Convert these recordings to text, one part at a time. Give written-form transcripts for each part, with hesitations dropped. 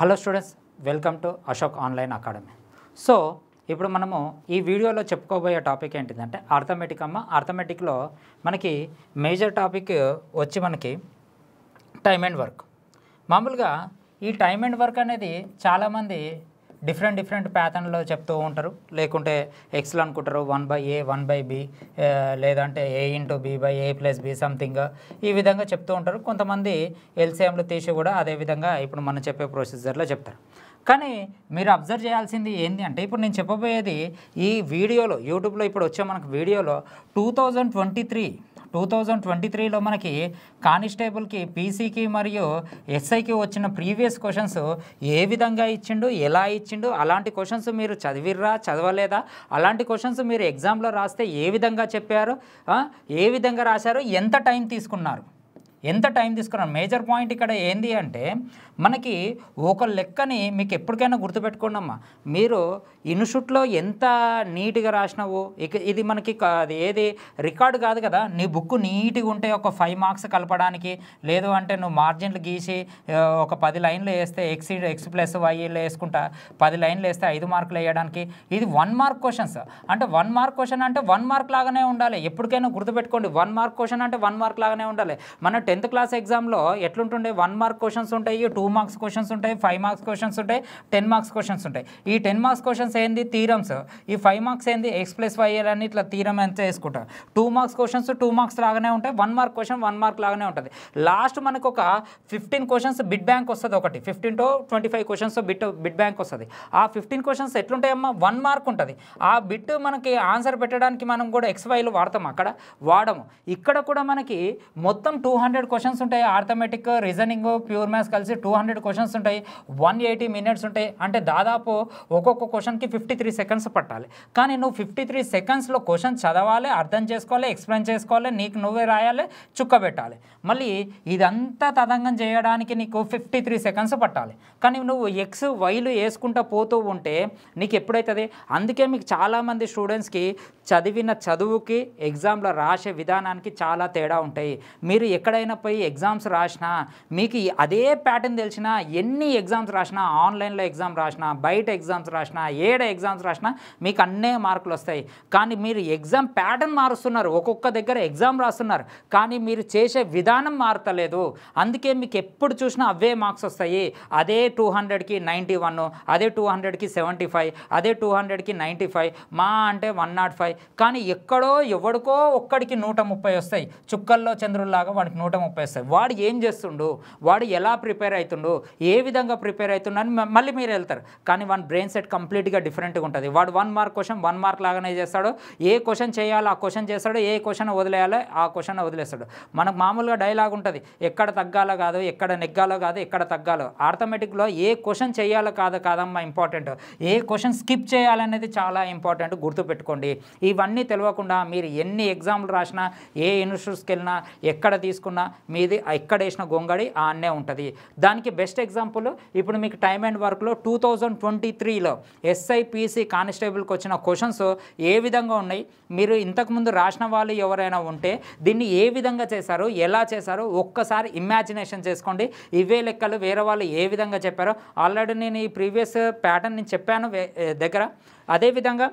Hello students, welcome to Ashok online academy. So ఇప్పుడు మనము ఈ వీడియోలో చెప్పుకోబోయే టాపిక్ ఏంటిదంటే అర్థమెటిక్ అమ్మ. అర్థమెటిక్లో మనకి మేజర్ టాపిక్ వచ్చి మనకి టైమ్ అండ్ వర్క్. మామూలుగా ఈ టైమ్ అండ్ వర్క్ అనేది చాలామంది డిఫరెంట్ ప్యాటర్న్లో చెప్తూ ఉంటారు. లేకుంటే ఎక్స్లు అనుకుంటారు, 1/a 1/b, లేదంటే a/b/a+b సంథింగ్, ఈ విధంగా చెప్తూ ఉంటారు. కొంతమంది ఎల్సిఎంలు తీసి కూడా అదేవిధంగా ఇప్పుడు మనం చెప్పే ప్రొసీజర్లో చెప్తారు. కానీ మీరు అబ్జర్వ్ చేయాల్సింది ఏంటి అంటే, ఇప్పుడు నేను చెప్పబోయేది ఈ వీడియోలో యూట్యూబ్లో ఇప్పుడు వచ్చే మనకు వీడియోలో 2023లో మనకి కానిస్టేబుల్కి, పీసీకి మరియు ఎస్ఐకి వచ్చిన ప్రీవియస్ క్వశ్చన్స్ ఏ విధంగా ఇచ్చిండు, ఎలా ఇచ్చిండు, అలాంటి క్వశ్చన్స్ మీరు చదివిర్రా చదవలేదా, అలాంటి క్వశ్చన్స్ మీరు ఎగ్జామ్లో రాస్తే ఏ విధంగా చెప్పారు, ఏ విధంగా రాశారు, ఎంత టైం తీసుకున్నారు. మేజర్ పాయింట్ ఇక్కడ ఏంది అంటే, మనకి ఒక లెక్కని మీకు ఎప్పటికైనా గుర్తుపెట్టుకోండమ్మా. మీరు ఇన్స్టిట్యూట్లో ఎంత నీట్గా రాసినావు, ఇది మనకి అది ఏది రికార్డు కాదు కదా. నీ బుక్ నీట్గా ఉంటే ఒక 5 మార్క్స్ కలపడానికి, లేదు అంటే నువ్వు మార్జిన్లు గీసి ఒక 10 లైన్లు వేస్తే x+y వేసుకుంటా 10 లైన్లు వేస్తే 5 మార్కులు వేయడానికి, ఇది 1 మార్క్ క్వశ్చన్స్. అంటే 1 మార్క్ క్వశ్చన్ అంటే 1 మార్క్ లాగానే ఉండాలి. ఎప్పటికైనా గుర్తుపెట్టుకోండి, 1 మార్క్ క్వశ్చన్ అంటే 1 మార్క్ లాగానే ఉండాలి. మన 10th క్లాస్ ఎగ్జామ్లో ఎట్లుంటుండే, 1 మార్క్ క్వశ్చన్స్ ఉంటాయి, 2 మార్క్స్ క్వశ్చన్స్ ఉంటాయి, 5 మార్క్స్ క్వశ్చన్స్ ఉంటాయి, 10 మార్క్స్ క్వశ్చన్స్ ఉంటాయి. ఈ 10 మార్క్స్ క్వశ్చన్స్ ఏంది, థీరమ్స్. ఈ 5 మార్క్స్ ఏంది, x+y అని ఇట్లా థీరం ఎంత వేసుకుంటారు. 2 మార్క్స్ క్వశ్చన్స్ 2 మార్క్స్ లాగానే ఉంటాయి, 1 మార్క్ క్వశ్చన్ 1 మార్క్ లాగానే ఉంటుంది. లాస్ట్ మనకు ఒక 15 క్వశ్చన్స్ బిట్ బ్యాంక్ వస్తుంది. ఒకటి 15 to 25 క్వశ్చన్స్ బిట్ బ్యాంక్ వస్తుంది. ఆ 15 క్వశ్చన్స్ ఎట్లుంటాయమ్మా, 1 మార్క్ ఉంటుంది. ఆ బిట్ మనకి ఆన్సర్ పెట్టడానికి మనం కూడా XYలు వాడతాం, అక్కడ వాడము. ఇక్కడ కూడా మనకి మొత్తం 200 క్వశ్చన్స్ ఉంటాయి. ఆర్థమెటిక్, రీజనింగ్, ప్యూర్ మ్యాథ్స్ కలిసి 200 క్వశ్చన్స్ ఉంటాయి. 180 మినిట్స్ ఉంటాయి. అంటే దాదాపు ఒక్కొక్క క్వశ్చన్కి 53 సెకండ్స్ పట్టాలి. కానీ నువ్వు 53 సెకండ్స్లో క్వశ్చన్ చదవాలి, అర్థం చేసుకోవాలి, ఎక్స్ప్లెయిన్ చేసుకోవాలి, నీకు నువ్వే రాయాలి, చుక్క పెట్టాలి. మళ్ళీ ఇదంతా తదంగం చేయడానికి నీకు 53 సెకండ్స్ పట్టాలి. కానీ నువ్వు XYలు వేసుకుంటూ పోతూ ఉంటే నీకు ఎప్పుడైతుంది. అందుకే మీకు చాలామంది స్టూడెంట్స్కి చదివిన చదువుకి ఎగ్జామ్లో రాసే విధానానికి చాలా తేడా ఉంటాయి. మీరు ఎక్కడైనా పోయి ఎగ్జామ్స్ రాసినా, మీకు అదే ప్యాటర్న్ తెలిసినా, ఎన్ని ఎగ్జామ్స్ రాసినా, ఆన్లైన్లో ఎగ్జామ్ రాసినా, బయట ఎగ్జామ్స్ రాసినా, ఏడ ఎగ్జామ్స్ రాసినా మీకు అన్నే మార్కులు వస్తాయి. కానీ మీరు ఎగ్జామ్ ప్యాటర్న్ మారుస్తున్నారు, ఒక్కొక్క దగ్గర ఎగ్జామ్ రాస్తున్నారు, కానీ మీరు చేసే విధానం మారతలేదు. అందుకే మీకు ఎప్పుడు చూసినా అవే మార్క్స్ వస్తాయి. అదే 200కి 91, అదే 200కి 75, అదే 200కి 95, మా అంటే 105. కానీ ఎక్కడో ఎవడికో ఒక్కడికి 130 వస్తాయి. చుక్కల్లో చంద్రుల్లాగా వాడికి 130 వస్తాయి. వాడు ఏం చేస్తుండు, వాడు ఎలా ప్రిపేర్ అవుతుండు, ఏ విధంగా ప్రిపేర్ అవుతుండని మళ్ళీ మీరు వెళ్తారు. కానీ వాడి బ్రెయిన్ సెట్ కంప్లీట్గా డిఫరెంట్గా ఉంటుంది. వాడు 1 మార్క్ క్వశ్చన్ 1 మార్క్ లాగానే చేస్తాడు. ఏ క్వశ్చన్ చేయాలో ఆ క్వశ్చన్ చేస్తాడు, ఏ క్వశ్చన్ వదిలేయాలో ఆ క్వశ్చన్ వదిలేస్తాడు. మనకు మామూలుగా డైలాగ్ ఉంటుంది, ఎక్కడ తగ్గాలో కాదు, ఎక్కడ నెగ్గాలో కాదు, ఎక్కడ తగ్గాలో. ఆర్థమెటిక్లో ఏ క్వశ్చన్ చేయాలో కాదమ్మా ఇంపార్టెంట్, ఏ క్వశ్చన్ స్కిప్ చేయాలనేది చాలా ఇంపార్టెంట్. గుర్తుపెట్టుకోండి. ఇవన్నీ తెలియకుండా మీరు ఎన్ని ఎగ్జామ్లు రాసినా, ఏ యూనివర్సిటీస్కి వెళ్ళినా, ఎక్కడ తీసుకున్నా మీది ఎక్కడ వేసిన గొంగడి ఆన్నే ఉంటుంది. దానికి బెస్ట్ ఎగ్జాంపుల్ ఇప్పుడు మీకు టైమ్ అండ్ వర్క్లో 2023లో SIPC కానిస్టేబుల్కి వచ్చిన క్వశ్చన్స్ ఏ విధంగా ఉన్నాయి, మీరు ఇంతకుముందు రాసిన వాళ్ళు ఎవరైనా ఉంటే దీన్ని ఏ విధంగా చేశారు, ఎలా చేశారు ఒక్కసారి ఇమాజినేషన్ చేసుకోండి. ఇవే లెక్కలు వేరే వాళ్ళు ఏ విధంగా చెప్పారో ఆల్రెడీ నేను ఈ ప్రీవియస్ ప్యాటర్న్ నేను చెప్పాను దగ్గర. అదేవిధంగా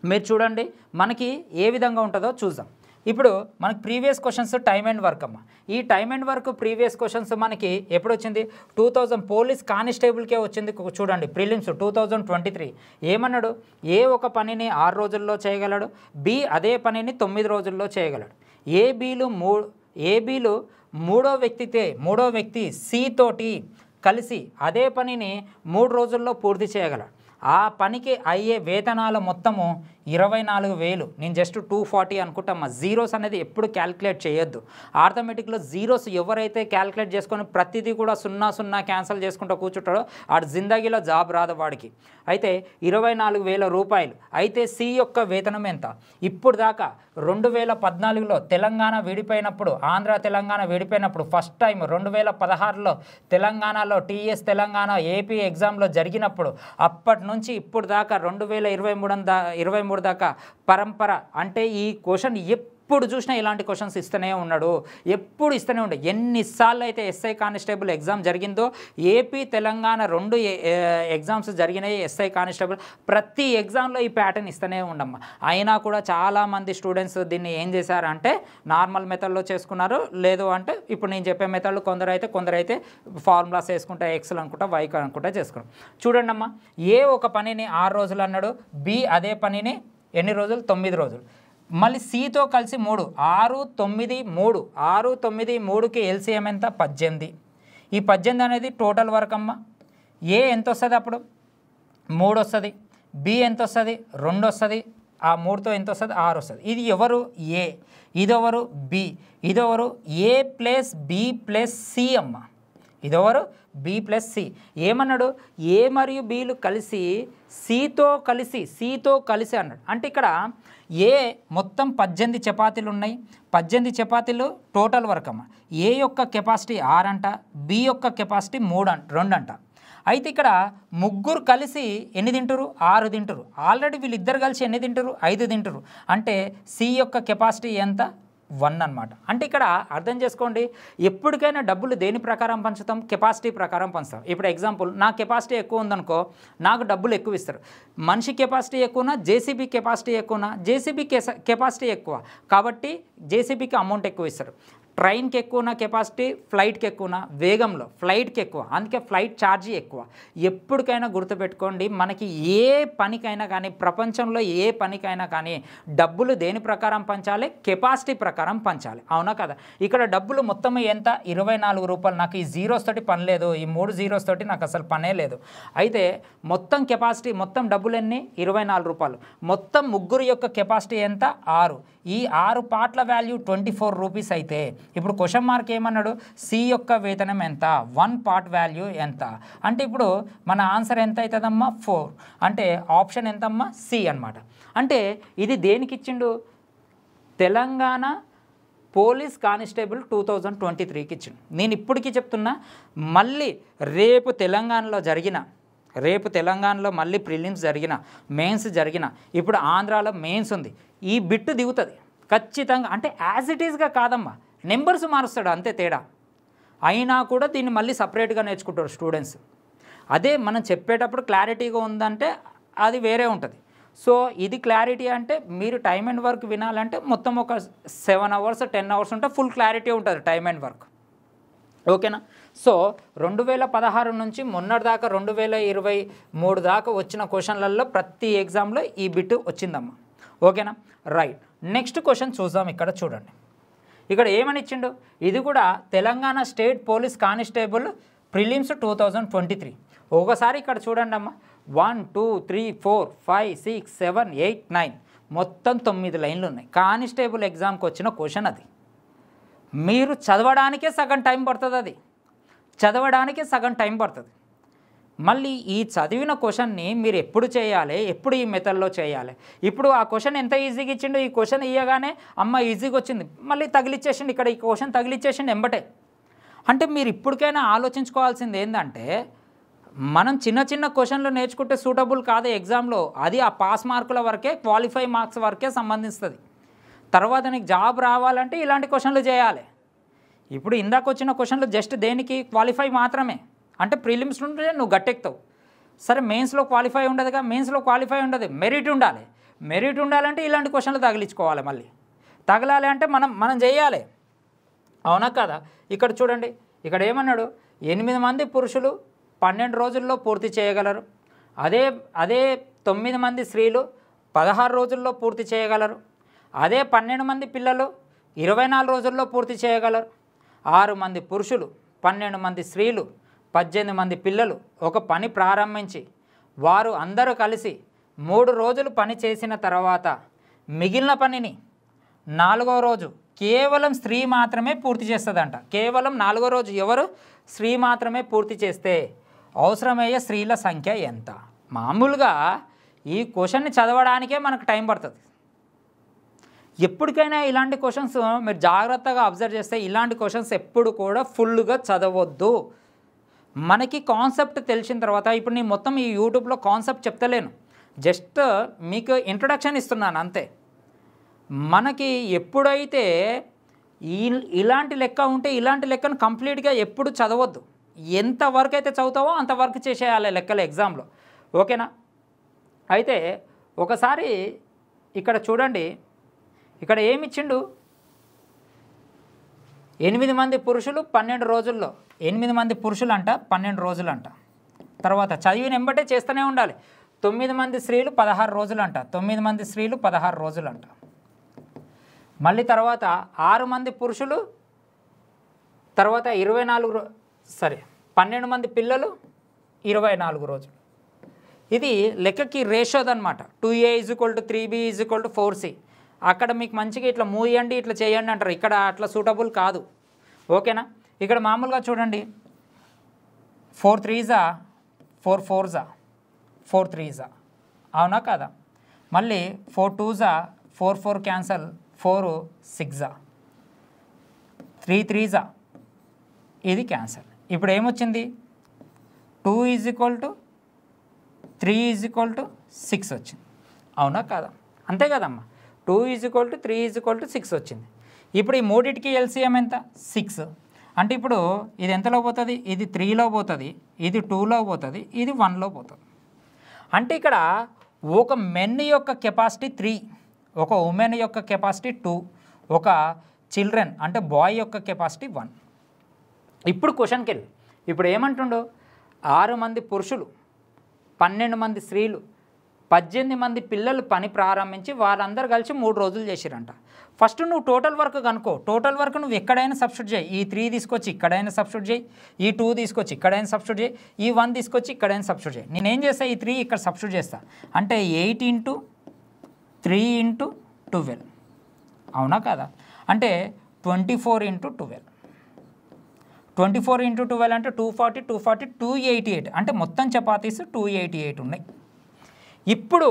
మీరు చూడండి మనకి ఏ విధంగా ఉంటుందో చూద్దాం. ఇప్పుడు మనకి previous questions time and work అమ్మ. ఈ time and work previous questions మనకి ఎప్పుడు వచ్చింది, 2000 పోలీస్ కానిస్టేబుల్కే వచ్చింది. చూడండి ప్రిలిమ్స్ 2023 ఏమన్నాడు, ఏ ఒక పనిని 6 రోజుల్లో చేయగలడు, బి అదే పనిని 9 రోజుల్లో చేయగలడు, ఏబీలు మూడో వ్యక్తి సి తోటి కలిసి అదే పనిని 3 రోజుల్లో పూర్తి చేయగలడు. ఆ పనికి అయ్యే వేతనాల మొత్తము 24,000. నేను జస్ట్ 240 అనుకుంటామా. జీరోస్ అనేది ఎప్పుడు క్యాల్కులేట్ చేయొద్దు. ఆర్థమెటిక్లో జీరోస్ ఎవరైతే క్యాల్కులేట్ చేసుకొని ప్రతిదీ కూడా 0 క్యాన్సిల్ చేసుకుంటూ కూర్చుంటాడో ఆడు జిందగీలో జాబ్ రాదు వాడికి. అయితే 24,000 రూపాయలు. అయితే సి యొక్క వేతనం ఎంత, ఇప్పుడు దాకా 2014లో తెలంగాణ విడిపోయినప్పుడు, ఆంధ్ర తెలంగాణ విడిపోయినప్పుడు ఫస్ట్ టైం 2016లో తెలంగాణలో TS తెలంగాణ AP ఎగ్జామ్లో జరిగినప్పుడు అప్పటి నుంచి ఇప్పుడు దాకా 2023 దాకా పరంపర అంటే ఈ క్వశ్చన్ ఎప్పుడు చూసినా ఇలాంటి క్వశ్చన్స్ ఇస్తూనే ఉన్నాడు, ఎప్పుడు ఇస్తూనే ఉన్నాడు. ఎన్నిసార్లు అయితే ఎస్ఐ కానిస్టేబుల్ ఎగ్జామ్ జరిగిందో, ఏపీ తెలంగాణ 2 ఎగ్జామ్స్ జరిగినాయి ఎస్ఐ కానిస్టేబుల్, ప్రతి ఎగ్జామ్లో ఈ ప్యాటర్న్ ఇస్తూనే ఉండమ్మా. అయినా కూడా చాలామంది స్టూడెంట్స్ దీన్ని ఏం చేశారంటే నార్మల్ మెథడ్లో చేసుకున్నారు, లేదు అంటే ఇప్పుడు నేను చెప్పే మెథడ్లు కొందరైతే ఫార్ములాస్ వేసుకుంటా, ఎక్స్లు అనుకుంటా, వైక్ అనుకుంటా చేసుకున్నాం. చూడండి అమ్మా, ఏ ఒక పనిని 6 రోజులు అన్నాడు, బి అదే పనిని ఎన్ని రోజులు, 9 రోజులు. మళ్ళీ సితో కలిసి 3, 6, 9, 3, 6, 9, 3కి ఎల్సిఎం ఎంత, 18. ఈ 18 అనేది టోటల్ వర్క్ అమ్మ. ఏ ఎంత వస్తుంది అప్పుడు, 3 వస్తుంది. బి ఎంత వస్తుంది, 2 వస్తుంది. ఆ 3తో ఎంత వస్తుంది, 6 వస్తుంది. ఇది ఎవరు, ఏ. ఇదెవరు, బి. ఇదెవరు, ఏ ప్లస్ బి ప్లస్ సి అమ్మ. ఇదెవరు, బి ప్లస్ సి. ఏమన్నాడు, ఏ మరియు బిలు కలిసి సితో కలిసి అన్నాడు. అంటే ఇక్కడ ఏ మొత్తం 18 చపాతీలు ఉన్నాయి, 18 చపాతీలు టోటల్ వర్క్ అమ్మ. ఏ యొక్క కెపాసిటీ 6 అంట, బి యొక్క కెపాసిటీ 2 అంట. అయితే ఇక్కడ ముగ్గురు కలిసి ఎన్ని తింటారు, 6 తింటారు. ఆల్రెడీ వీళ్ళిద్దరు కలిసి ఎన్ని తింటారు, 5 తింటారు. అంటే సి యొక్క కెపాసిటీ ఎంత, 1 అనమాట. అంటే ఇక్కడ అర్థం చేసుకోండి, ఎప్పటికైనా డబ్బులు దేని ప్రకారం పంచుతాం, కెపాసిటీ ప్రకారం పంచుతాం. ఇప్పుడు ఎగ్జాంపుల్, నా కెపాసిటీ ఎక్కువ ఉందనుకో, నాకు డబ్బులు ఎక్కువ ఇస్తారు. మనిషి కెపాసిటీ ఎక్కువనా, జేసీబీ కెపాసిటీ ఎక్కువనా, జేసీబీ కెపాసిటీ ఎక్కువ కాబట్టి జేసీబీకి అమౌంట్ ఎక్కువ ఇస్తారు. ట్రైన్కి ఎక్కువనా కెపాసిటీ, ఫ్లైట్కి ఎక్కువనా, వేగంలో ఫ్లైట్కి ఎక్కువ, అందుకే ఫ్లైట్ ఛార్జీ ఎక్కువ. ఎప్పటికైనా గుర్తుపెట్టుకోండి, మనకి ఏ పనికైనా కానీ, ప్రపంచంలో ఏ పనికైనా కానీ డబ్బులు దేని ప్రకారం పంచాలి, కెపాసిటీ ప్రకారం పంచాలి, అవునా కదా. ఇక్కడ డబ్బులు మొత్తం ఎంత, 24 రూపాయలు. నాకు ఈ జీరోస్ తోటి పని లేదు, ఈ 3 జీరోస్ తోటి నాకు అసలు పనే లేదు. అయితే మొత్తం కెపాసిటీ, మొత్తం డబ్బులు ఎన్ని, 24 రూపాయలు. మొత్తం ముగ్గురు యొక్క కెపాసిటీ ఎంత, 6. ఈ 6 పార్ట్ల వాల్యూ 24 రూపీస్ అయితే ఇప్పుడు క్వశ్చన్ మార్క్ ఏమన్నాడు, సి యొక్క వేతనం ఎంత, 1 పార్ట్ వాల్యూ ఎంత. అంటే ఇప్పుడు మన ఆన్సర్ ఎంత అవుతుందమ్మా, 4. అంటే ఆప్షన్ ఎంతమ్మా, సి అనమాట. అంటే ఇది దేనికి ఇచ్చిండు, తెలంగాణ పోలీస్ కానిస్టేబుల్ 2023కి ఇచ్చిండు. నేను ఇప్పటికీ చెప్తున్నా, మళ్ళీ రేపు తెలంగాణలో మళ్ళీ ప్రిలిమ్స్ జరిగిన, మెయిన్స్ జరిగిన, ఇప్పుడు ఆంధ్రాలో మెయిన్స్ ఉంది, ఈ బిట్టు దిగుతుంది ఖచ్చితంగా. అంటే యాజ్ ఇట్ ఈస్గా కాదమ్మా, నెంబర్స్ మారుస్తాడు అంతే తేడా. అయినా కూడా దీన్ని మళ్ళీ సపరేట్గా నేర్చుకుంటారు స్టూడెంట్స్. అదే మనం చెప్పేటప్పుడు క్లారిటీగా ఉందంటే అది వేరే ఉంటుంది. సో ఇది క్లారిటీ అంటే మీరు టైమ్ అండ్ వర్క్ వినాలంటే మొత్తం ఒక 7 అవర్స్ 10 అవర్స్ ఉంటే ఫుల్ క్లారిటీ ఉంటుంది టైమ్ అండ్ వర్క్, ఓకేనా. సో 2016 నుంచి మొన్నటిదాకా 2023 దాకా వచ్చిన క్వశ్చన్లలో ప్రతి ఎగ్జామ్లో ఈ బిట్ వచ్చిందమ్మా, ఓకేనా. రైట్, నెక్స్ట్ క్వశ్చన్ చూద్దాం. ఇక్కడ చూడండి, ఇక్కడ ఏమని ఇచ్చిండు, ఇది కూడా Telangana state police constable prelims 2023. ఒకసారి ఇక్కడ చూడండి అమ్మ, 1 2 3 4 5 6 7 8 9 మొత్తం 9 లైన్లు ఉన్నాయి. కానిస్టేబుల్ ఎగ్జామ్కి వచ్చిన క్వశ్చన్ అది. మీరు చదవడానికే సగం టైం పడుతుంది, మళ్ళీ ఈ చదివిన క్వశ్చన్ని మీరు ఎప్పుడు చేయాలి, ఎప్పుడు ఈ మెథడ్లో చేయాలి. ఇప్పుడు ఆ క్వశ్చన్ ఎంత ఈజీగా ఇచ్చిండు, ఈ క్వశ్చన్ ఇవ్వగానే అమ్మ ఈజీగా వచ్చింది, మళ్ళీ తగిలిచ్చేసిండు, ఇక్కడ ఈ క్వశ్చన్ తగిలిచ్చేసిండు ఎంబటే. అంటే మీరు ఇప్పటికైనా ఆలోచించుకోవాల్సింది ఏంటంటే, మనం చిన్న క్వశ్చన్లు నేర్చుకుంటే సూటబుల్ కాదు ఎగ్జామ్లో, అది ఆ పాస్ మార్కుల వరకే, క్వాలిఫై మార్క్స్ వరకే సంబంధిస్తుంది. తర్వాత నీకు జాబ్ రావాలంటే ఇలాంటి క్వశ్చన్లు చేయాలి. ఇప్పుడు ఇందాక వచ్చిన క్వశ్చన్లు జస్ట్ దేనికి, క్వాలిఫై మాత్రమే. అంటే ప్రిలిమ్స్ ఉంటే నువ్వు గట్టెక్తావు, సరే మెయిన్స్లో క్వాలిఫై ఉండదుగా, మెయిన్స్లో క్వాలిఫై ఉండదు, మెరిట్ ఉండాలంటే ఇలాంటి క్వశ్చన్లు తగిలించుకోవాలి. మళ్ళీ తగలాలి అంటే మనం చేయాలి, అవునా కదా. ఇక్కడ చూడండి, ఇక్కడ ఏమన్నాడు, 8 మంది పురుషులు 12 రోజుల్లో పూర్తి చేయగలరు, అదే 9 మంది స్త్రీలు 16 రోజుల్లో పూర్తి చేయగలరు, అదే 12 మంది పిల్లలు 24 రోజుల్లో పూర్తి చేయగలరు, 6 మంది పురుషులు 12 మంది స్త్రీలు 18 మంది పిల్లలు ఒక పని ప్రారంభించి వారు అందరూ కలిసి 3 రోజులు పని చేసిన తర్వాత మిగిలిన పనిని 4వ రోజు కేవలం స్త్రీ మాత్రమే పూర్తి చేస్తుందంట. కేవలం 4వ రోజు ఎవరు, స్త్రీ మాత్రమే పూర్తి చేస్తే అవసరమయ్యే స్త్రీల సంఖ్య ఎంత. మామూలుగా ఈ క్వశ్చన్ని చదవడానికే మనకు టైం పడుతుంది. ఎప్పటికైనా ఇలాంటి క్వశ్చన్స్ మీరు జాగ్రత్తగా అబ్జర్వ్ చేస్తే ఇలాంటి క్వశ్చన్స్ ఎప్పుడు కూడా ఫుల్గా చదవద్దు. మనకి కాన్సెప్ట్ తెలిసిన తర్వాత, ఇప్పుడు నేను మొత్తం ఈ యూట్యూబ్లో కాన్సెప్ట్ చెప్తలేను, జస్ట్ మీకు ఇంట్రొడక్షన్ ఇస్తున్నాను అంతే. మనకి ఎప్పుడైతే ఇలాంటి లెక్క ఉంటే ఇలాంటి లెక్కను కంప్లీట్గా ఎప్పుడు చదవద్దు. ఎంతవరకు అయితే చదువుతావో అంతవరకు చేసేయాలి లెక్కలు ఎగ్జామ్లో. ఓకేనా? అయితే ఒకసారి ఇక్కడ చూడండి, ఇక్కడ ఏమిచ్చిండు, 8 మంది పురుషులు 12 రోజుల్లో, 8 మంది పురుషులు అంట 12 రోజులు అంట. తర్వాత చదివిన ఎంబటే చేస్తూనే ఉండాలి. 9 మంది స్త్రీలు 16 రోజులు అంట, 9 మంది స్త్రీలు 16 రోజులు అంట. మళ్ళీ తర్వాత 6 మంది పురుషులు, తర్వాత 12 మంది పిల్లలు 24 రోజులు. ఇది లెక్కకి రేషోదన్నమాట. 2A = 3B = 4C. అక్కడ మీకు మంచిగా ఇట్లా మూయండి ఇట్లా చేయండి అంటారు, ఇక్కడ అట్లా సూటబుల్ కాదు. ఓకేనా? ఇక్కడ మామూలుగా చూడండి, 4 3s 4 4s 4 3s, అవునా కదా? మళ్ళీ 4 2s 4 4 క్యాన్సల్, 4 6 3 3s ఇది క్యాన్సల్. ఇప్పుడు ఏమొచ్చింది, 2 = 3 = 6 వచ్చింది, అవునా కాదా? అంతే కదమ్మా, 2 = 3 = 6 వచ్చింది. ఇప్పుడు ఈ మూడింటికి ఎల్సిఎం ఎంత, 6. అంటే ఇప్పుడు ఇది ఎంతలో పోతుంది, ఇది 3లో పోతుంది, ఇది 2లో పోతుంది, ఇది 1లో పోతుంది. అంటే ఇక్కడ ఒక మెన్ యొక్క కెపాసిటీ 3, ఒక ఉమెన్ యొక్క కెపాసిటీ 2, ఒక చిల్డ్రన్ అంటే బాయ్ యొక్క కెపాసిటీ 1. ఇప్పుడు క్వశ్చన్కి వెళ్ళి ఇప్పుడు ఏమంటుండో, 6 మంది పురుషులు 12 మంది స్త్రీలు 18 మంది పిల్లలు పని ప్రారంభించి వారందరూ కలిసి 3 రోజులు చేసిరంట. ఫస్ట్ నువ్వు టోటల్ వర్క్ కనుక్కో. టోటల్ వర్క్ నువ్వు ఎక్కడైనా సబ్స్టిట్యూట్ చేయి. ఈ 3 తీసుకొచ్చి ఇక్కడైనా సబ్స్టిట్యూట్ చేయి, ఈ 2 తీసుకొచ్చి ఇక్కడైనా సబ్స్టిట్యూట్ చేయి, ఈ 1 తీసుకొచ్చి ఇక్కడైనా సబ్స్టిట్యూట్ చేయి. నేనేం చేస్తా, ఈ 3 ఇక్కడ సబ్స్టిట్యూట్ చేస్తా. అంటే 8 × 3 × 12, అవునా కదా? అంటే 24 × 12. 24 × 12 అంటే 240 240 288. అంటే మొత్తం చపాతీస్ 288 ఉన్నాయి. ఇప్పుడు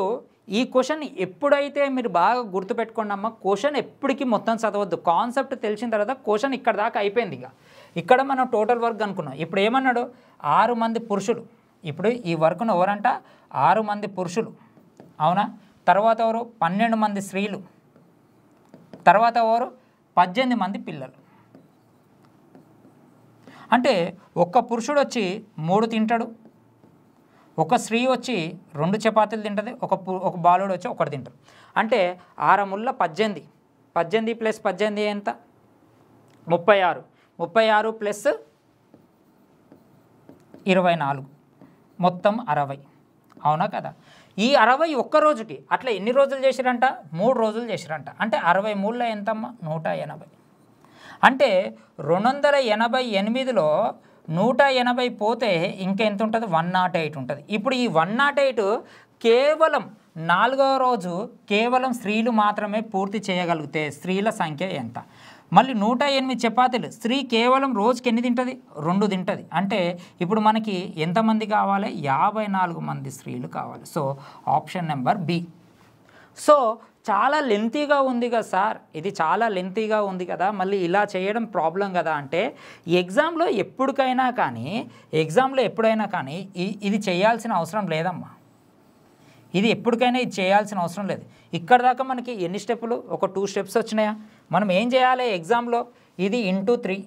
ఈ క్వశ్చన్ ఎప్పుడైతే మీరు బాగా గుర్తుపెట్టుకోండి అమ్మ, క్వశ్చన్ ఎప్పటికీ మొత్తం చదవద్దు. కాన్సెప్ట్ తెలిసిన తర్వాత క్వశ్చన్ ఇక్కడ దాకా అయిపోయింది. ఇక్కడ మనం టోటల్ వర్క్ అనుకున్నాం. ఇప్పుడు ఏమన్నాడు, 6 మంది పురుషులు. ఇప్పుడు ఈ వర్క్ను ఎవరంట, 6 మంది పురుషులు, అవునా? తర్వాత ఎవరు, 12 మంది స్త్రీలు, తర్వాత ఎవరు, 18 మంది పిల్లలు. అంటే ఒక్క పురుషుడు వచ్చి 3 తింటాడు, ఒక స్త్రీ వచ్చి 2 చపాతీలు తింటుంది, ఒక బాలుడు వచ్చి 1 తింటాడు. అంటే 6 ముళ్ళ 18, 18 + 18 ఎంత, 36, 36 + 24 మొత్తం 60, అవునా కదా? ఈ 60 ఒక్క రోజుకి. అట్లా ఎన్ని రోజులు చేసిరంట, 3 రోజులు చేసిరంట. అంటే 60 మూళ్ళ ఎంతమ్మా, 180. అంటే 288లో 180 పోతే ఇంకా ఎంత ఉంటుంది, 108 ఉంటుంది. ఇప్పుడు ఈ 108 కేవలం 4వ రోజు కేవలం స్త్రీలు మాత్రమే పూర్తి చేయగలిగితే స్త్రీల సంఖ్య ఎంత? మళ్ళీ 108 చపాతీలు, స్త్రీ కేవలం రోజుకి ఎన్ని తింటుంది, 2 తింటుంది. అంటే ఇప్పుడు మనకి ఎంతమంది కావాలి, 54 మంది స్త్రీలు కావాలి. So option number B. So చాలా లెంతీగా ఉంది కదా సార్, ఇది చాలా లెంతీగా ఉంది కదా, మళ్ళీ ఇలా చేయడం ప్రాబ్లం కదా అంటే, ఎగ్జామ్లో ఎప్పటికైనా కానీ ఇది చేయాల్సిన అవసరం లేదమ్మా. ఇది ఎప్పటికైనా ఇది చేయాల్సిన అవసరం లేదు. ఇక్కడ దాకా మనకి ఎన్ని స్టెప్పులు, ఒక 2 స్టెప్స్ వచ్చినాయా? మనం ఏం చేయాలి ఎగ్జామ్లో, ఇది × 3,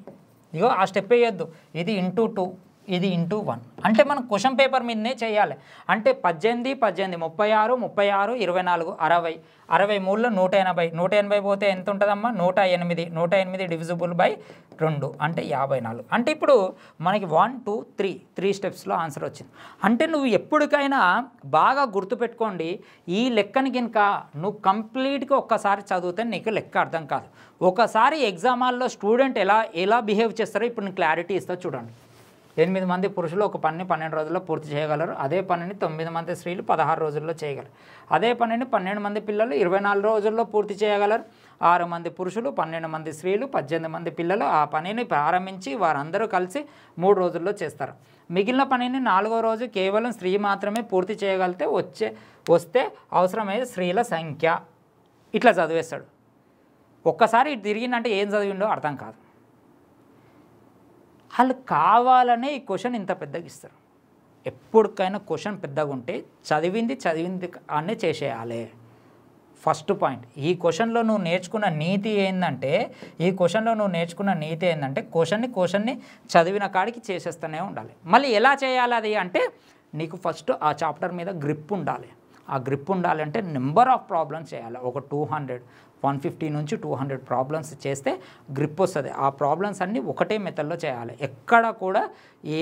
ఇగో ఆ స్టెప్ వేయొద్దు, ఇది × 2, ఇది × 1. అంటే మనం క్వశ్చన్ పేపర్ మీదనే చేయాలి. అంటే 18 18 36 36 24 60, 60 మూళ్ళ 180, 180 పోతే ఎంత ఉంటుందమ్మా, 108, 108 డివిజిబుల్ బై 2 అంటే 54. అంటే ఇప్పుడు మనకి 1 2 3 స్టెప్స్లో ఆన్సర్ వచ్చింది. అంటే నువ్వు ఎప్పటికైనా బాగా గుర్తుపెట్టుకోండి, ఈ లెక్కని కనుక నువ్వు కంప్లీట్గా ఒక్కసారి చదివితే నీకు లెక్క అర్థం కాదు. ఒకసారి ఎగ్జామ్ హాల్లో స్టూడెంట్ ఎలా బిహేవ్ చేస్తారో ఇప్పుడు నేను క్లారిటీ ఇస్తా చూడండి. 8 మంది పురుషులు ఒక పనిని 12 రోజుల్లో పూర్తి చేయగలరు. అదే పనిని 9 మంది స్త్రీలు 16 రోజుల్లో చేయగలరు. అదే పనిని 12 మంది పిల్లలు 24 రోజుల్లో పూర్తి చేయగలరు. 6 మంది పురుషులు 12 మంది స్త్రీలు 18 మంది పిల్లలు ఆ పనిని ప్రారంభించి వారందరూ కలిసి 3 రోజుల్లో చేస్తారు. మిగిలిన పనిని 4వ రోజు కేవలం స్త్రీ మాత్రమే పూర్తి చేయగలిగితే వస్తే అవసరమయ్యే స్త్రీల సంఖ్య. ఇట్లా చదివేస్తాడు. ఒక్కసారి ఇటు తిరిగిందంటే ఏం చదివిండో అర్థం కాదు. వాళ్ళు కావాలనే ఈ క్వశ్చన్ ఇంత పెద్దగా ఇస్తారు. ఎప్పటికైనా క్వశ్చన్ పెద్దగా ఉంటే చదివింది అనే చేసేయాలి. First point. ఈ క్వశ్చన్లో నువ్వు నేర్చుకున్న నీతి ఏంటంటే క్వశ్చన్ని చదివిన కాడికి చేసేస్తూనే ఉండాలి. మళ్ళీ ఎలా చేయాలి అది అంటే నీకు ఫస్ట్ ఆ చాప్టర్ మీద గ్రిప్ ఉండాలి. ఆ గ్రిప్ ఉండాలంటే నెంబర్ ఆఫ్ ప్రాబ్లమ్స్ చేయాలి. ఒక 150 నుంచి 200 ప్రాబ్లమ్స్ చేస్తే గ్రిప్ వస్తుంది. ఆ ప్రాబ్లమ్స్ అన్నీ ఒకటే మెథడ్లో చేయాలి. ఎక్కడ కూడా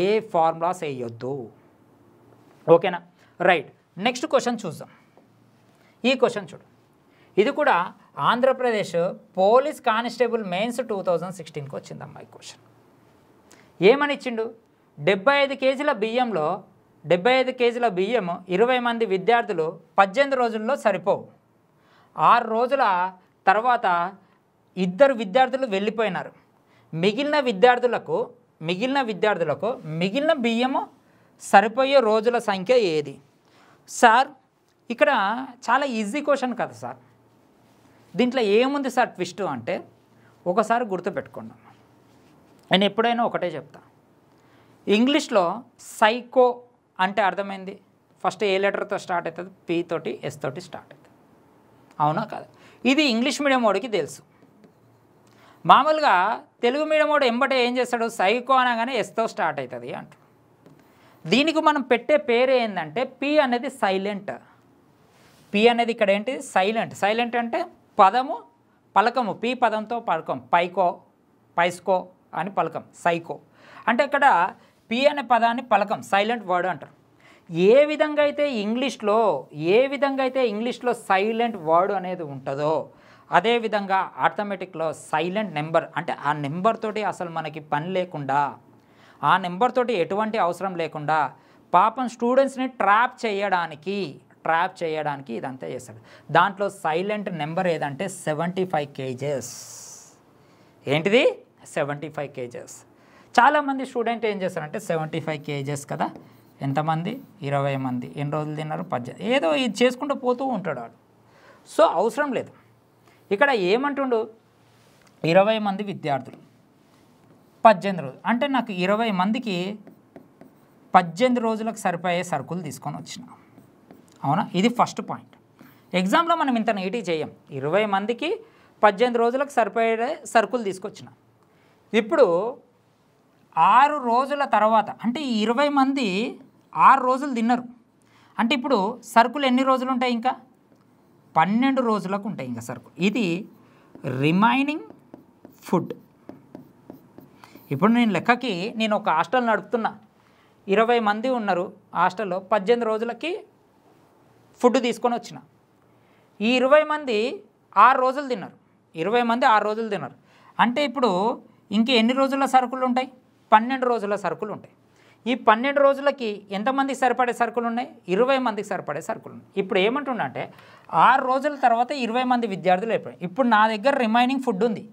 ఏ ఫార్ములాస్ వేయొద్దు. ఓకేనా? రైట్. నెక్స్ట్ క్వశ్చన్ చూద్దాం. ఈ క్వశ్చన్ చూడు. ఇది కూడా ఆంధ్రప్రదేశ్ పోలీస్ కానిస్టేబుల్ మెయిన్స్ 2016కి వచ్చిందమ్మా. ఈ క్వశ్చన్ ఏమని ఇచ్చిండు? 75 కేజీల బియ్యంలో 75 కేజీల బియ్యం 20 మంది విద్యార్థులు 18 రోజుల్లో సరిపోవు. 6 రోజుల తర్వాత 2 విద్యార్థులు వెళ్ళిపోయినారు. మిగిలిన విద్యార్థులకు మిగిలిన బియ్యము సరిపోయే రోజుల సంఖ్య ఏది? సార్ ఇక్కడ చాలా ఈజీ క్వశ్చన్ కదా సార్. దీంట్లో ఏముంది సార్ ట్విస్ట్ అంటే ఒకసారి గుర్తుపెట్టుకోండి. నేను ఎప్పుడైనా ఒకటే చెప్తా. ఇంగ్లీష్లో సైకో అంటే అర్థమైంది. ఫస్ట్ ఏ లెటర్తో స్టార్ట్ అవుతుంది? పి తోటి ఎస్ తోటి స్టార్ట్ అవుతుంది. అవునా కాదు? ఇది ఇంగ్లీష్ మీడియం వాడికి తెలుసు. మామూలుగా తెలుగు మీడియం వాడు ఎంబటే ఏం చేస్తాడు? సైకో అనగానే ఎస్తో స్టార్ట్ అవుతుంది అంటాడు. దీనికి మనం పెట్టే పేరు ఏంటంటే పి అనేది సైలెంట్. పి అనేది ఇక్కడ ఏంటి? సైలెంట్. సైలెంట్ అంటే పలకము. పి పదంతో పలకం. పైస్కో అని పలకం. సైకో అంటే ఇక్కడ పి అనే పదాన్ని పలకం, సైలెంట్ వర్డ్ అంటారు. ఏ విధంగా అయితే ఇంగ్లీష్లో సైలెంట్ వర్డ్ అనేది ఉంటుందో అదేవిధంగా ఆర్థమెటిక్లో సైలెంట్ నెంబర్ అంటే ఆ నెంబర్ తోటి అసలు మనకి పని లేకుండా, ఆ నెంబర్ తోటి ఎటువంటి అవసరం లేకుండా పాపం స్టూడెంట్స్ని ట్రాప్ చేయడానికి ఇదంతా చేస్తాడు. దాంట్లో సైలెంట్ నెంబర్ ఏదంటే 75 కేజెస్. ఏంటిది? 75 కేజెస్. చాలామంది స్టూడెంట్ ఏం చేస్తారంటే 75 కేజెస్ కదా, ఎంతమంది? 20 మంది. ఎన్ని రోజులు తిన్నారు? 18. ఏదో ఇది చేసుకుంటూ పోతూ ఉంటాడు వాడు. సో అవసరం లేదు. ఇక్కడ ఏమంటుండు? 20 మంది విద్యార్థులు 18 రోజులు అంటే నాకు 20 మందికి 18 రోజులకు సరిపోయే సరుకులు తీసుకొని వచ్చిన. అవునా? ఇది ఫస్ట్ పాయింట్. ఎగ్జామ్లో మనం ఇంత నీట్గా చేయం. 20 మందికి 18 రోజులకు సరిపోయే సరుకులు తీసుకొచ్చిన. ఇప్పుడు 6 రోజుల తర్వాత అంటే 20 మంది 6 రోజులు తిన్నారు అంటే ఇప్పుడు సరుకులు ఎన్ని రోజులు ఉంటాయి? ఇంకా 12 రోజులకు ఉంటాయి ఇంకా సరుకులు. ఇది రిమైనింగ్ ఫుడ్. ఇప్పుడు నేను ఒక హాస్టల్ నడుపుతున్నా. 20 మంది ఉన్నారు హాస్టల్లో. 18 రోజులకి ఫుడ్ తీసుకొని వచ్చిన. ఈ 20 మంది 6 రోజులు తిన్నారు. 20 మంది 6 రోజులు తిన్నారు అంటే ఇప్పుడు ఇంక ఎన్ని రోజుల సరుకులు ఉంటాయి? 12 రోజుల సరుకులు ఉంటాయి. ఈ 12 రోజులకి ఎంతమందికి సరిపడే సరుకులు ఉన్నాయి? 20 మందికి సరిపడే సరుకులు ఉన్నాయి. ఇప్పుడు ఏమంటున్నా అంటే 6 రోజుల తర్వాత 20 మంది విద్యార్థులు అయిపోయాయి. ఇప్పుడు నా దగ్గర రిమైనింగ్ ఫుడ్ ఉంది.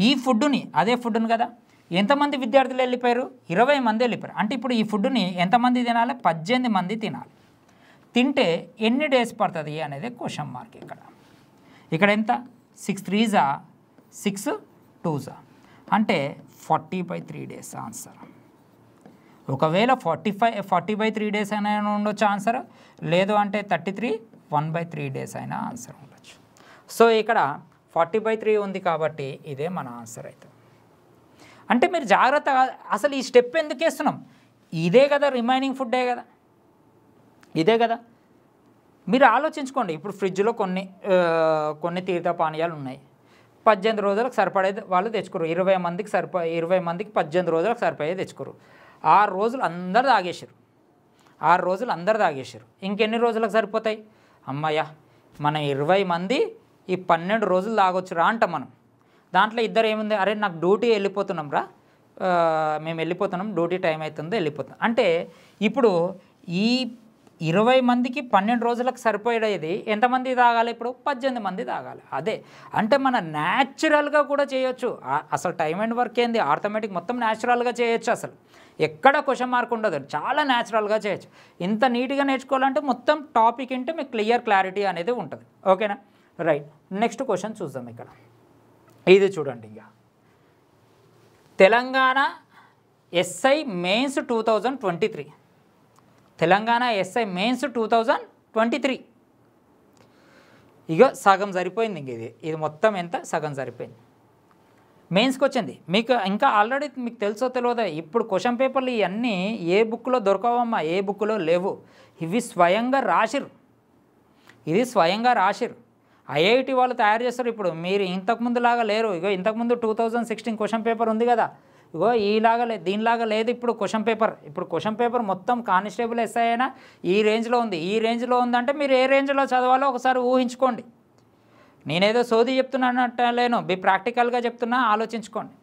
ఈ ఫుడ్ని అదే ఫుడ్ని కదా ఎంతమంది విద్యార్థులు వెళ్ళిపోయారు? 20 మంది వెళ్ళిపోయారు. అంటే ఇప్పుడు ఈ ఫుడ్ని ఎంతమంది తినాలి? 18 మంది తినాలి. తింటే ఎన్ని డేస్ పడుతుంది అనేది క్వశ్చన్ మార్క్. ఇక్కడ ఎంత? 6 3s 6 2s అంటే 40/3 డేస్ ఆన్సర్. ఒకవేళ 40/3 డేస్ అయినా ఉండొచ్చు ఆన్సర్, లేదు అంటే 33 1/3 డేస్ అయినా ఆన్సర్ ఉండొచ్చు. సో ఇక్కడ 40/3 ఉంది కాబట్టి ఇదే మన ఆన్సర్ అవుతుంది. అంటే మీరు జాగ్రత్తగా అసలు ఈ స్టెప్ ఎందుకు వేస్తున్నాం? ఇదే కదా రిమైనింగ్ ఫుడ్డే కదా, ఇదే కదా. మీరు ఆలోచించుకోండి. ఇప్పుడు ఫ్రిడ్జ్లో కొన్ని తీర్థ పానీయాలు ఉన్నాయి. 18 రోజులకు సరిపడేది వాళ్ళు తెచ్చుకోరు. 20 మందికి 18 రోజులకు సరిపోయేది తెచ్చుకోరు. 6 రోజులు అందరు తాగేసారు. 6 రోజులు అందరు తాగేసారు. ఇంకెన్ని రోజులకు సరిపోతాయి? అమ్మయ్య, మనం 20 మంది ఈ 12 రోజులు తాగొచ్చురా అంట మనం. దాంట్లో ఇద్దరు ఏముంది? అరే నాకు డ్యూటీ వెళ్ళిపోతున్నాం రా, మేము వెళ్ళిపోతున్నాం, డ్యూటీ టైం అవుతుందో వెళ్ళిపోతాం అంటే ఇప్పుడు ఈ 20 మందికి 12 రోజులకు సరిపోయేది ఎంతమంది తాగాలి? ఇప్పుడు 18 మంది తాగాలి. అదే అంటే మన న్యాచురల్గా కూడా చేయొచ్చు. అసలు టైం అండ్ వర్క్ ఏంది? ఆర్థమెటిక్ మొత్తం న్యాచురల్గా చేయొచ్చు. అసలు ఎక్కడ క్వశ్చన్ మార్క్ ఉండదు. చాలా న్యాచురల్గా చేయొచ్చు. ఇంత నీట్గా నేర్చుకోవాలంటే మొత్తం టాపిక్ అంటే మీకు క్లారిటీ అనేది ఉంటుంది. ఓకేనా? రైట్. నెక్స్ట్ క్వశ్చన్ చూద్దాం. ఇక్కడ ఇది చూడండి. ఇక Telangana SI mains 2023, Telangana SI mains 2023 ఇగో సగం సరిపోయింది. ఇంక ఇది మొత్తం ఎంత సగం సరిపోయింది. మెయిన్స్కి వచ్చింది. మీకు ఇంకా ఆల్రెడీ మీకు తెలుసో తెలియదా, ఇప్పుడు క్వశ్చన్ పేపర్లు ఇవన్నీ ఏ బుక్లో దొరకవమ్మా, ఏ బుక్లో లేవు. ఇవి స్వయంగా రాసిరు, ఇది స్వయంగా రాసిరు. ఐఐటి వాళ్ళు తయారు చేస్తారు. ఇప్పుడు మీరు ఇంతకుముందులాగా లేరు. ఇగో ఇంతకుముందు 2016 క్వశ్చన్ పేపర్ ఉంది కదా, ఇగో ఈలాగా దీనిలాగా లేదు ఇప్పుడు క్వశ్చన్ పేపర్. ఇప్పుడు క్వశ్చన్ పేపర్ మొత్తం కానిస్టేబుల్ ఎస్ఐ అయినా ఈ రేంజ్లో ఉంది. ఈ రేంజ్లో ఉందంటే మీరు ఏ రేంజ్లో చదవాలో ఒకసారి ఊహించుకోండి. నేనేదో సోది చెప్తున్నానట్టలేను, ప్రాక్టికల్గా చెప్తున్నా, ఆలోచించుకోండి.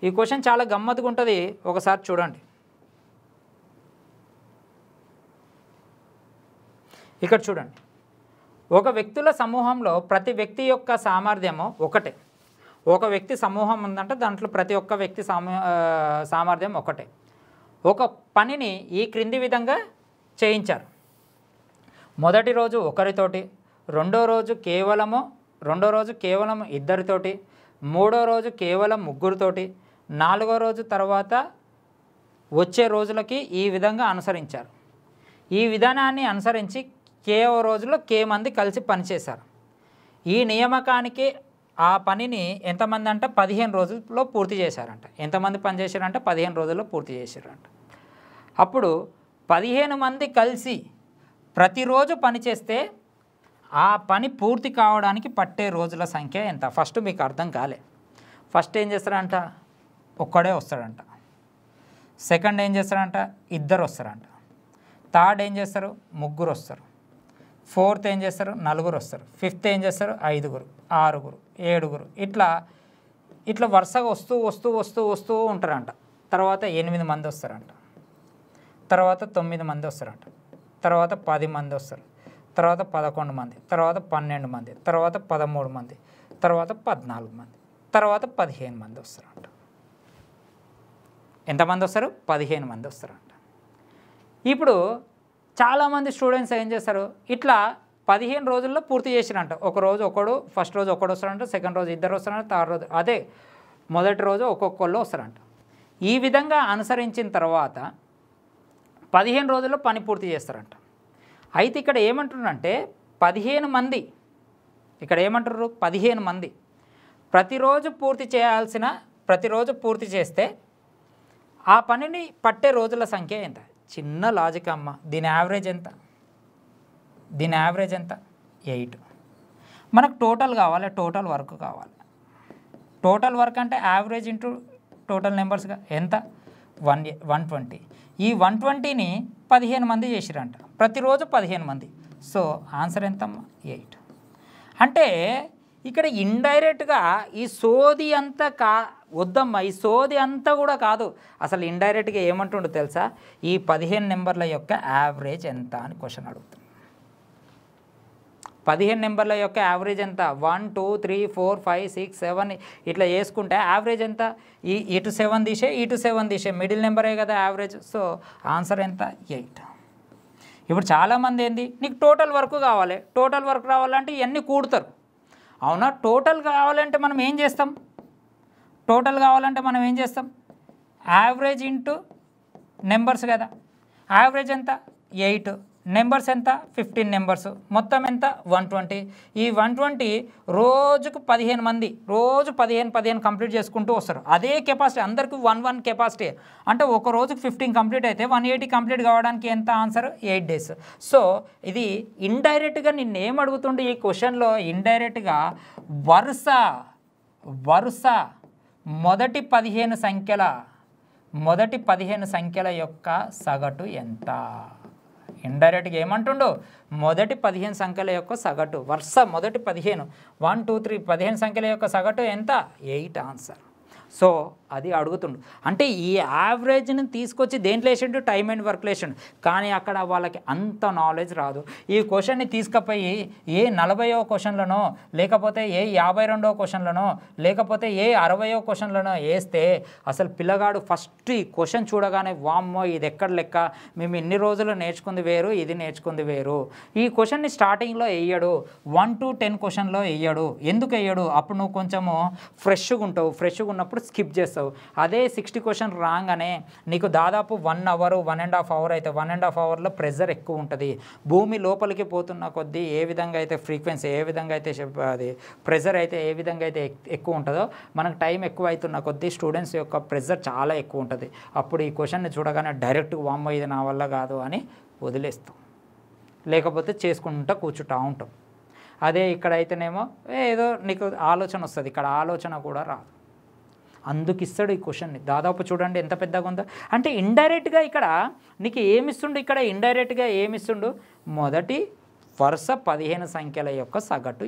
ఈ క్వశ్చన్ చాలా గమ్మత్తుగా ఉంటుంది, ఒకసారి చూడండి. ఇక్కడ చూడండి, ఒక వ్యక్తుల సమూహంలో ప్రతి వ్యక్తి యొక్క సామర్థ్యము ఒకటే. ఒక వ్యక్తి సమూహం ఉందంటే దాంట్లో ప్రతి ఒక్క వ్యక్తి సామర్థ్యం ఒకటే. ఒక పనిని ఈ క్రింది విధంగా చేయించారు. మొదటి రోజు ఒకరితోటి, రెండో రోజు కేవలం ఇద్దరితోటి, మూడో రోజు కేవలం ముగ్గురితోటి, నాలుగో రోజు తర్వాత వచ్చే రోజులకి ఈ విధంగా అనుసరించారు. ఈ విధానాన్ని అనుసరించి రోజుల్లో మంది కలిసి పనిచేశారు. ఈ నియామకానికి ఆ పనిని ఎంతమంది అంటే 15 రోజుల్లో పూర్తి చేశారంట. ఎంతమంది పని చేశారంటే 15 రోజుల్లో పూర్తి చేశారంట. అప్పుడు 15 మంది కలిసి ప్రతిరోజు పని చేస్తే ఆ పని పూర్తి కావడానికి పట్టే రోజుల సంఖ్య ఎంత? ఫస్ట్ మీకు అర్థం కాలే. ఫస్ట్ ఏం చేస్తారంట, ఒక్కడే వస్తాడంట. సెకండ్ ఏం చేస్తారంట, ఇద్దరు వస్తారంట. థర్డ్ ఏం చేస్తారు, ముగ్గురు వస్తారు. ఫోర్త్ ఏం చేస్తారు, నలుగురు వస్తారు. ఫిఫ్త్ ఏం చేస్తారు, 5గురు, 6గురు, 7గురు, ఇట్లా వరుసగా వస్తూ ఉంటారంట. తర్వాత 8 మంది వస్తారంట. తర్వాత 9 మంది వస్తారంట. తర్వాత 10 మంది వస్తారు. తర్వాత 11 మంది, తర్వాత 12 మంది, తర్వాత 13 మంది, తర్వాత 14 మంది, తర్వాత 15 మంది వస్తారంట. ఎంతమంది వస్తారు, 15 మంది వస్తారంట. ఇప్పుడు చాలామంది స్టూడెంట్స్ ఏం చేస్తారు, ఇట్లా 15 రోజుల్లో పూర్తి చేసిరంట. ఫస్ట్ రోజు ఒకడు వస్తారంట, సెకండ్ రోజు ఇద్దరు వస్తారంట, థర్డ్ రోజు మొదటి రోజు ఒక్కొక్కళ్ళు వస్తారంట. ఈ విధంగా అనుసరించిన తర్వాత 15 రోజుల్లో పని పూర్తి చేస్తారంట. అయితే ఇక్కడ ఏమంటున్నారంటే 15 మంది, ఇక్కడ ఏమంటారు, 15 మంది ప్రతిరోజు పూర్తి చేస్తే ఆ పనిని పట్టే రోజుల సంఖ్య ఎంత? చిన్న లాజిక్ అమ్మ. దీని యావరేజ్ ఎంత? 8. మనకు టోటల్ కావాలి, టోటల్ వర్క్ కావాలి. టోటల్ వర్క్ అంటే యావరేజ్ ఇంటూ టోటల్ నెంబర్స్గా ఎంత? 120. ఈ 120ని 15 మంది చేసిరంట. ప్రతిరోజు 15 మంది. సో ఆన్సర్ ఎంతమ్మా? 8. అంటే ఇక్కడ ఇండైరెక్ట్గా ఈ సోది అంతా వద్దమ్మా, ఈ సోది అంతా కూడా కాదు. అసలు ఇండైరెక్ట్గా ఏమంటుండో తెలుసా, ఈ 15 నెంబర్ల యొక్క యావరేజ్ ఎంత అని క్వశ్చన్ అడుగుతుంది. 15 నెంబర్ల యొక్క యావరేజ్ ఎంత? 1 2 3 4 5 6 7 ఇట్లా వేసుకుంటే యావరేజ్ ఎంత? ఇటు 7 తీసే, ఇటు 7 తీసే, మిడిల్ నెంబరే కదా యావరేజ్. సో ఆన్సర్ ఎంత? 8. ఇప్పుడు చాలామంది ఏంది, నీకు టోటల్ వర్క్ కావాలి, టోటల్ వర్క్ రావాలంటే ఇవన్నీ కూడతారు. అవునా? టోటల్ కావాలంటే మనం ఏం చేస్తాం? యావరేజ్ ఇంటూ నెంబర్స్ కదా. యావరేజ్ ఎంత? 8. నెంబర్స్ ఎంత? 15 నెంబర్స్. మొత్తం ఎంత? 120. ఈ 120 రోజుకు 15 మంది, రోజు 15 కంప్లీట్ చేసుకుంటూ వస్తారు. అదే కెపాసిటీ, అందరికీ 1 కెపాసిటీ. అంటే ఒక రోజుకు 15 కంప్లీట్ అయితే 180 కంప్లీట్ కావడానికి ఎంత? Answer 8 days. సో ఇది ఇండైరెక్ట్గా నిన్నేం అడుగుతుండే ఈ క్వశ్చన్లో, ఇండైరెక్ట్గా వరుస మొదటి 15 సంఖ్యల యొక్క సగటు ఎంత? ఇండైరెక్ట్గా ఏమంటుండో, మొదటి 15 సంఖ్యల యొక్క సగటు, వరుస మొదటి 15 1 2 3 15 సంఖ్యల యొక్క సగటు ఎంత? 8 ఆన్సర్. సో అది అడుగుతుండు. అంటే ఈ యావరేజ్ని తీసుకొచ్చి దేంట్లో వేసిండు? టైమ్ అండ్ వర్క్లో వేసిండు. కానీ అక్కడ వాళ్ళకి అంత నాలెడ్జ్ రాదు. ఈ క్వశ్చన్ని తీసుకుపోయి ఏ 40వ క్వశ్చన్లనో, లేకపోతే ఏ 52వ క్వశ్చన్లనో, లేకపోతే ఏ 60వ క్వశ్చన్లనో వేస్తే అసలు పిల్లగాడు ఫస్ట్ ఈ క్వశ్చన్ చూడగానే వామ్మో ఇది ఎక్కడ లెక్క, మేము ఇన్ని రోజులు నేర్చుకుంది వేరు, ఇది నేర్చుకుంది వేరు. ఈ క్వశ్చన్ని స్టార్టింగ్లో వేయడు, 1 to 10 క్వశ్చన్లో వేయడు. ఎందుకు వేయడు? అప్పుడు నువ్వు కొంచెము ఫ్రెష్గా ఉంటావు. ఫ్రెష్గా ఉన్నప్పుడు స్కిప్ చేస్తావు. అదే 60 క్వశ్చన్ రాగానే నీకు దాదాపు 1 అవర్ 1.5 అవర్ అయితే 1.5 అవర్లో ప్రెజర్ ఎక్కువ ఉంటుంది. భూమి లోపలికి పోతున్న కొద్దీ ఏ విధంగా అయితే ఫ్రీక్వెన్సీ ఏ విధంగా అయితే అది ప్రెజర్ అయితే ఏ విధంగా అయితే ఎక్కువ ఉంటుందో మనకు టైం ఎక్కువ అవుతున్న కొద్దీ స్టూడెంట్స్ యొక్క ప్రెజర్ చాలా ఎక్కువ ఉంటుంది. అప్పుడు ఈ క్వశ్చన్ని చూడగానే డైరెక్ట్ వామ్మో ఇది నా వల్ల కాదు అని వదిలేస్తాం, లేకపోతే చేసుకుంటూ కూర్చుంటూ ఉంటాం. అదే ఇక్కడైతేనేమో ఏదో నీకు ఆలోచన వస్తుంది, ఇక్కడ ఆలోచన కూడా రాదు. అందుకు ఇస్తాడు ఈ క్వశ్చన్ని. దాదాపు చూడండి ఎంత పెద్దగా ఉందో. అంటే ఇండైరెక్ట్గా ఇక్కడ నీకు ఏమిస్తుండు, ఇక్కడ ఇండైరెక్ట్గా ఏమిస్తుండు, మొదటి వరుస 15 సంఖ్యల యొక్క సగటు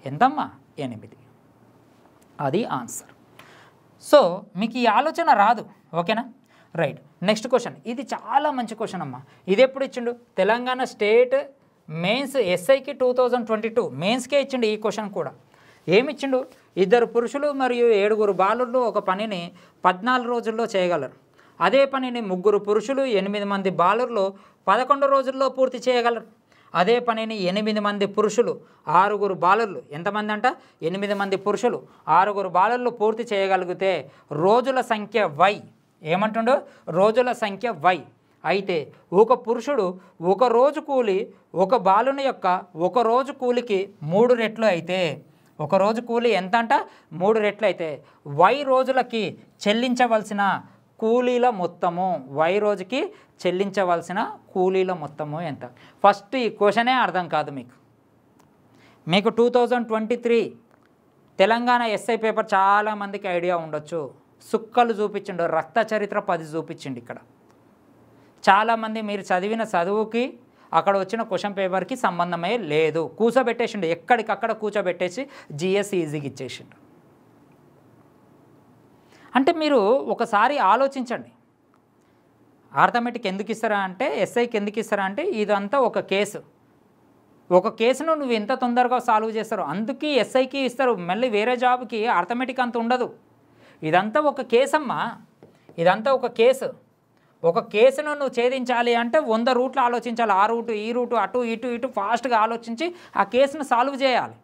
ఎంతమ్మా 8. అది ఆన్సర్. సో మీకు ఈ ఆలోచన రాదు. ఓకేనా, రైట్. నెక్స్ట్ క్వశ్చన్, ఇది చాలా మంచి క్వశ్చన్ అమ్మా. ఇది ఎప్పుడు ఇచ్చిండు, తెలంగాణ స్టేట్ మెయిన్స్ ఎస్ఐకి 2022 మెయిన్స్కే ఇచ్చిండు ఈ క్వశ్చన్ కూడా. ఏమిచ్చిండు, 2 పురుషులు మరియు 7 బాలుర్లు ఒక పనిని 14 రోజుల్లో చేయగలరు. అదే పనిని 3 పురుషులు 8 మంది బాలుర్లు 11 రోజుల్లో పూర్తి చేయగలరు. అదే పనిని 8 మంది పురుషులు 6 బాలుర్లు, ఎంతమంది అంట 8 మంది పురుషులు 6 బాలుర్లు పూర్తి చేయగలిగితే రోజుల సంఖ్య వై. ఏమంటుండో, రోజుల సంఖ్య వై. అయితే ఒక పురుషుడు ఒక రోజు కూలి ఒక బాలుని యొక్క ఒక రోజు కూలికి 3 రెట్లు అయితే, ఒక రోజు కూలి ఎంత అంట 3 రెట్లు అయితే వై రోజులకి చెల్లించవలసిన కూలీల మొత్తము, వై రోజుకి చెల్లించవలసిన కూలీల మొత్తము ఎంత. ఫస్ట్ ఈ క్వశ్చనే అర్థం కాదు మీకు 2023 తెలంగాణ ఎస్ఐ పేపర్ చాలామందికి ఐడియా ఉండొచ్చు. సుక్కలు చూపించిండు, రక్త చరిత్ర 10 చూపించిండు. ఇక్కడ చాలామంది మీరు చదివిన చదువుకి అక్కడ వచ్చిన క్వశ్చన్ పేపర్కి సంబంధమే లేదు. కూర్చోబెట్టేసిండు, ఎక్కడికక్కడ కూర్చోబెట్టేసి జిఎస్ ఈజీగా ఇచ్చేసిండు. అంటే మీరు ఒకసారి ఆలోచించండి, ఆర్థమెటిక్ ఎందుకు ఇస్తారా అంటే, ఎస్ఐకి ఎందుకు ఇస్తారా అంటే, ఇదంతా ఒక కేసు. ఒక కేసును నువ్వు ఎంత తొందరగా సాల్వ్ చేస్తారో అందుకే ఎస్ఐకి ఇస్తారు. మళ్ళీ వేరే జాబ్కి ఆర్థమెటిక్ అంత ఉండదు. ఇదంతా ఒక కేసు అమ్మా, ఇదంతా ఒక కేసు. ఒక కేసును నువ్వు ఛేదించాలి అంటే 100 రూట్లు ఆలోచించాలి. ఆ రూటు ఈ రూటు అటు ఇటు ఫాస్ట్గా ఆలోచించి ఆ కేసును సాల్వ్ చేయాలి.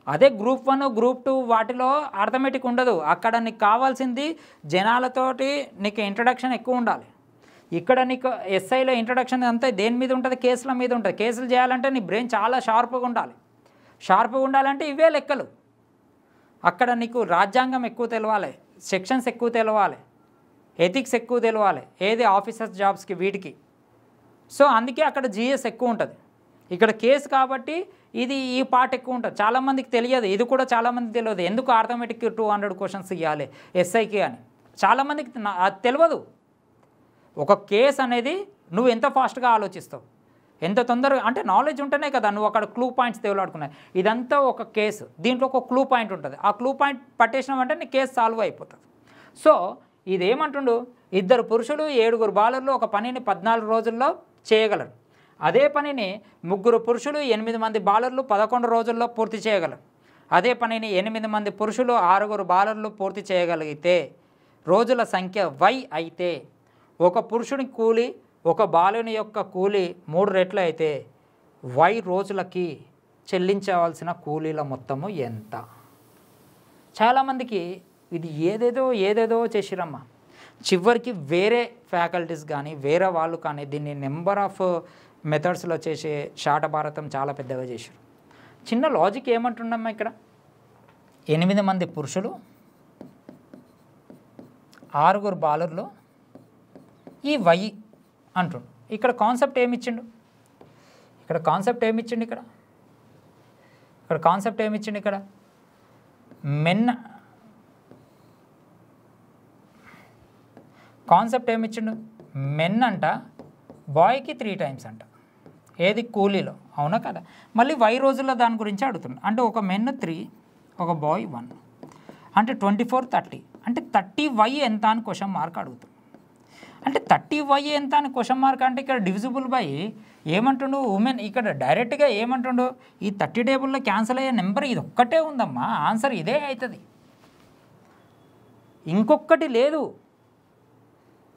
అదే గ్రూప్ 1 గ్రూప్ 2 వాటిలో ఆర్థమెటిక్ ఉండదు. అక్కడ నీకు కావాల్సింది జనాలతోటి నీకు ఇంట్రడక్షన్ ఎక్కువ ఉండాలి. ఇక్కడ నీకు ఎస్ఐలో ఇంట్రడక్షన్ అంతా దేని మీద ఉంటుంది, కేసుల మీద ఉంటుంది. కేసులు చేయాలంటే నీ బ్రెయిన్ చాలా షార్ప్గా ఉండాలి. షార్ప్గా ఉండాలంటే ఇవే లెక్కలు. అక్కడ నీకు రాజ్యాంగం ఎక్కువ తెలవాలి, సెక్షన్స్ ఎక్కువ తెలవాలి, ఎథిక్స్ ఎక్కువ తెలవాలి, ఏది ఆఫీసర్స్ జాబ్స్కి వీటికి. సో అందుకే అక్కడ జిఎస్ ఎక్కువ ఉంటుంది. ఇక్కడ కేసు కాబట్టి ఇది ఈ పార్ట్ ఎక్కువ ఉంటుంది. చాలామందికి తెలియదు, ఇది కూడా చాలామందికి తెలియదు. ఎందుకు ఆర్థమెటిక్ 200 క్వశ్చన్స్ ఇవ్వాలి ఎస్ఐకి అని చాలామందికి అది తెలియదు. ఒక కేసు అనేది నువ్వు ఎంత ఫాస్ట్గా ఆలోచిస్తావు, ఎంత తొందరగా, అంటే నాలెడ్జ్ ఉంటేనే కదా నువ్వు అక్కడ క్లూ పాయింట్స్ తేలాడుకున్నాయి. ఇదంతా ఒక కేసు, దీంట్లో ఒక క్లూ పాయింట్ ఉంటుంది. ఆ క్లూ పాయింట్ పట్టేసినామంటే నీ కేసు సాల్వ్ అయిపోతుంది. సో ఇదేమంటుండు, 2 పురుషులు 7 బాలుర్లు ఒక పనిని 14 రోజుల్లో చేయగలరు. అదే పనిని 3 పురుషులు 8 మంది బాలుర్లు 11 రోజుల్లో పూర్తి చేయగలరు. అదే పనిని 8 మంది పురుషులు 6 బాలుర్లు పూర్తి చేయగలిగితే రోజుల సంఖ్య వై అయితే ఒక పురుషుని కూలి ఒక బాలుని యొక్క కూలి 3 రెట్లు అయితే వై రోజులకి చెల్లించవలసిన కూలీల మొత్తము ఎంత. చాలామందికి ఇది ఏదేదో చేసిరమ్మా. చివరికి వేరే ఫ్యాకల్టీస్ కానీ వేరే వాళ్ళు కానీ దీన్ని నెంబర్ ఆఫ్ మెథడ్స్లో చేసే శాట భారతం చాలా పెద్దగా చేశారు. చిన్న లాజిక్ ఏమంటున్నామ్మా, ఇక్కడ 8 మంది పురుషులు 6 బాలుర్లు ఈ వై అంటుండు. ఇక్కడ కాన్సెప్ట్ ఏమిచ్చిండు, ఇక్కడ కాన్సెప్ట్ ఏమిచ్చిండు, ఇక్కడ మెన్ కాన్సెప్ట్ ఏమిచ్చిండు, మెన్ అంట బాయ్కి 3 టైమ్స్ అంట, ఏది కూలీలో, అవునా కదా. మళ్ళీ వై రోజుల్లో దాని గురించి అడుగుతున్నాడు. అంటే ఒక మెన్ 3 ఒక బాయ్ 1 అంటే 24 30 అంటే 30 వై ఎంత అని క్వశ్చన్ మార్క్ అడుగుతుంది. అంటే 30 వై ఎంత అని క్వశ్చన్ మార్క్ అంటే ఇక్కడ డివిజిబుల్ బై ఏమంటుండు ఉమెన్. ఇక్కడ డైరెక్ట్గా ఏమంటుండు, ఈ 30 టేబుల్లో క్యాన్సిల్ అయ్యే నెంబర్ ఇది ఒక్కటే ఉందమ్మా, ఆన్సర్ ఇదే అవుతుంది, ఇంకొకటి లేదు.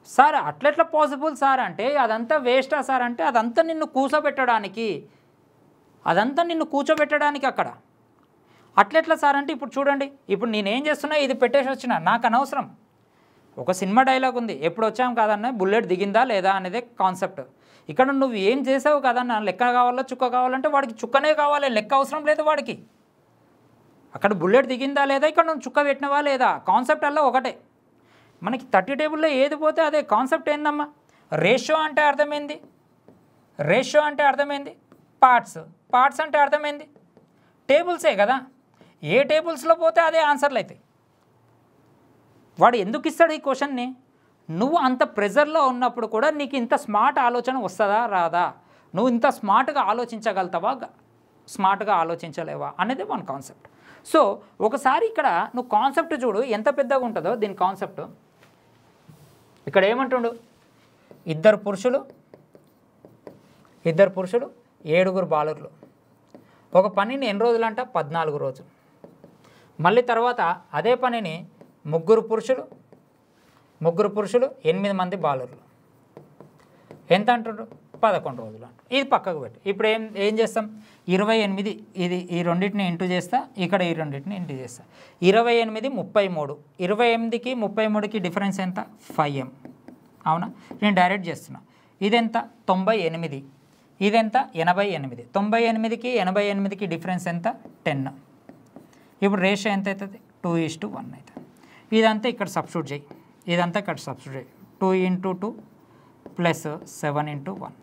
సార్ అట్లెట్లా పాసిబుల్ సార్ అంటే అదంతా వేస్టా సార్ అంటే అదంతా నిన్ను కూర్చోబెట్టడానికి అక్కడ అట్లెట్లా సార్ అంటే ఇప్పుడు చూడండి, ఇప్పుడు నేనేం చేస్తున్నా ఇది పెట్టేసి వచ్చిన, నాకు అనవసరం. ఒక సినిమా డైలాగ్ ఉంది, ఎప్పుడు వచ్చాం కాదన్న బుల్లెట్ దిగిందా లేదా అనేదే కాన్సెప్ట్. ఇక్కడ నువ్వు ఏం చేసావు కదన్న, లెక్క కావాలా చుక్క కావాలంటే వాడికి చుక్కనే కావాలి, లెక్క అవసరం లేదు వాడికి. అక్కడ బుల్లెట్ దిగిందా లేదా, ఇక్కడ నువ్వు చుక్క పెట్టినవా లేదా, కాన్సెప్ట్ అలా ఒకటే. మనకి 30 టేబుల్లో ఏది పోతే అదే కాన్సెప్ట్. ఏందమ్మా రేషియో అంటే అర్థమైంది, రేషియో అంటే అర్థమైంది, పార్ట్స్ అంటే అర్థమైంది, టేబుల్సే కదా. ఏ టేబుల్స్లో పోతే అదే ఆన్సర్లు అవుతాయి. వాడు ఎందుకు ఇస్తాడు ఈ క్వశ్చన్ని? నువ్వు అంత ప్రెజర్లో ఉన్నప్పుడు కూడా నీకు ఇంత స్మార్ట్ ఆలోచన వస్తుందా రాదా, నువ్వు ఇంత స్మార్ట్గా ఆలోచించగలుగుతావా, స్మార్ట్గా ఆలోచించలేవా అనేది మన కాన్సెప్ట్. సో ఒకసారి ఇక్కడ నువ్వు కాన్సెప్ట్ చూడు ఎంత పెద్దగా ఉంటుందో దీని కాన్సెప్ట్. ఇక్కడ ఏమంటుండు, ఇద్దరు పురుషులు 7 బాలుర్లు. ఒక పనిని ఎన్ని రోజులు అంట, 14 రోజులు. మళ్ళీ తర్వాత అదే పనిని 3 పురుషులు 8 మంది బాలుర్లు. ఎంత అంటుండ్రు, 11 రోజులు అంట. ఇది పక్కకు పెట్టి ఇప్పుడు ఏం చేస్తాం, 28 ఇది ఈ రెండింటిని ఇంటూ చేస్తా, ఇక్కడ ఈ రెండింటిని ఇంటూ చేస్తా. 28 33, 28కి 33కి డిఫరెన్స్ ఎంత, 5m. అవునా, నేను డైరెక్ట్ చేస్తున్నా. ఇదెంత, 98. ఇదెంత, 88. 98కి 88కి డిఫరెన్స్ ఎంత, 10. ఇప్పుడు రేషియో ఎంత అవుతుంది, 2:1 అవుతుంది. ఇదంతా ఇక్కడ సబ్స్టిట్యూట్ చేయి, ఇదంతా ఇక్కడ సబ్స్టిట్యూట్ చేయి. 2 × 2 ప్లస్ 7 × 1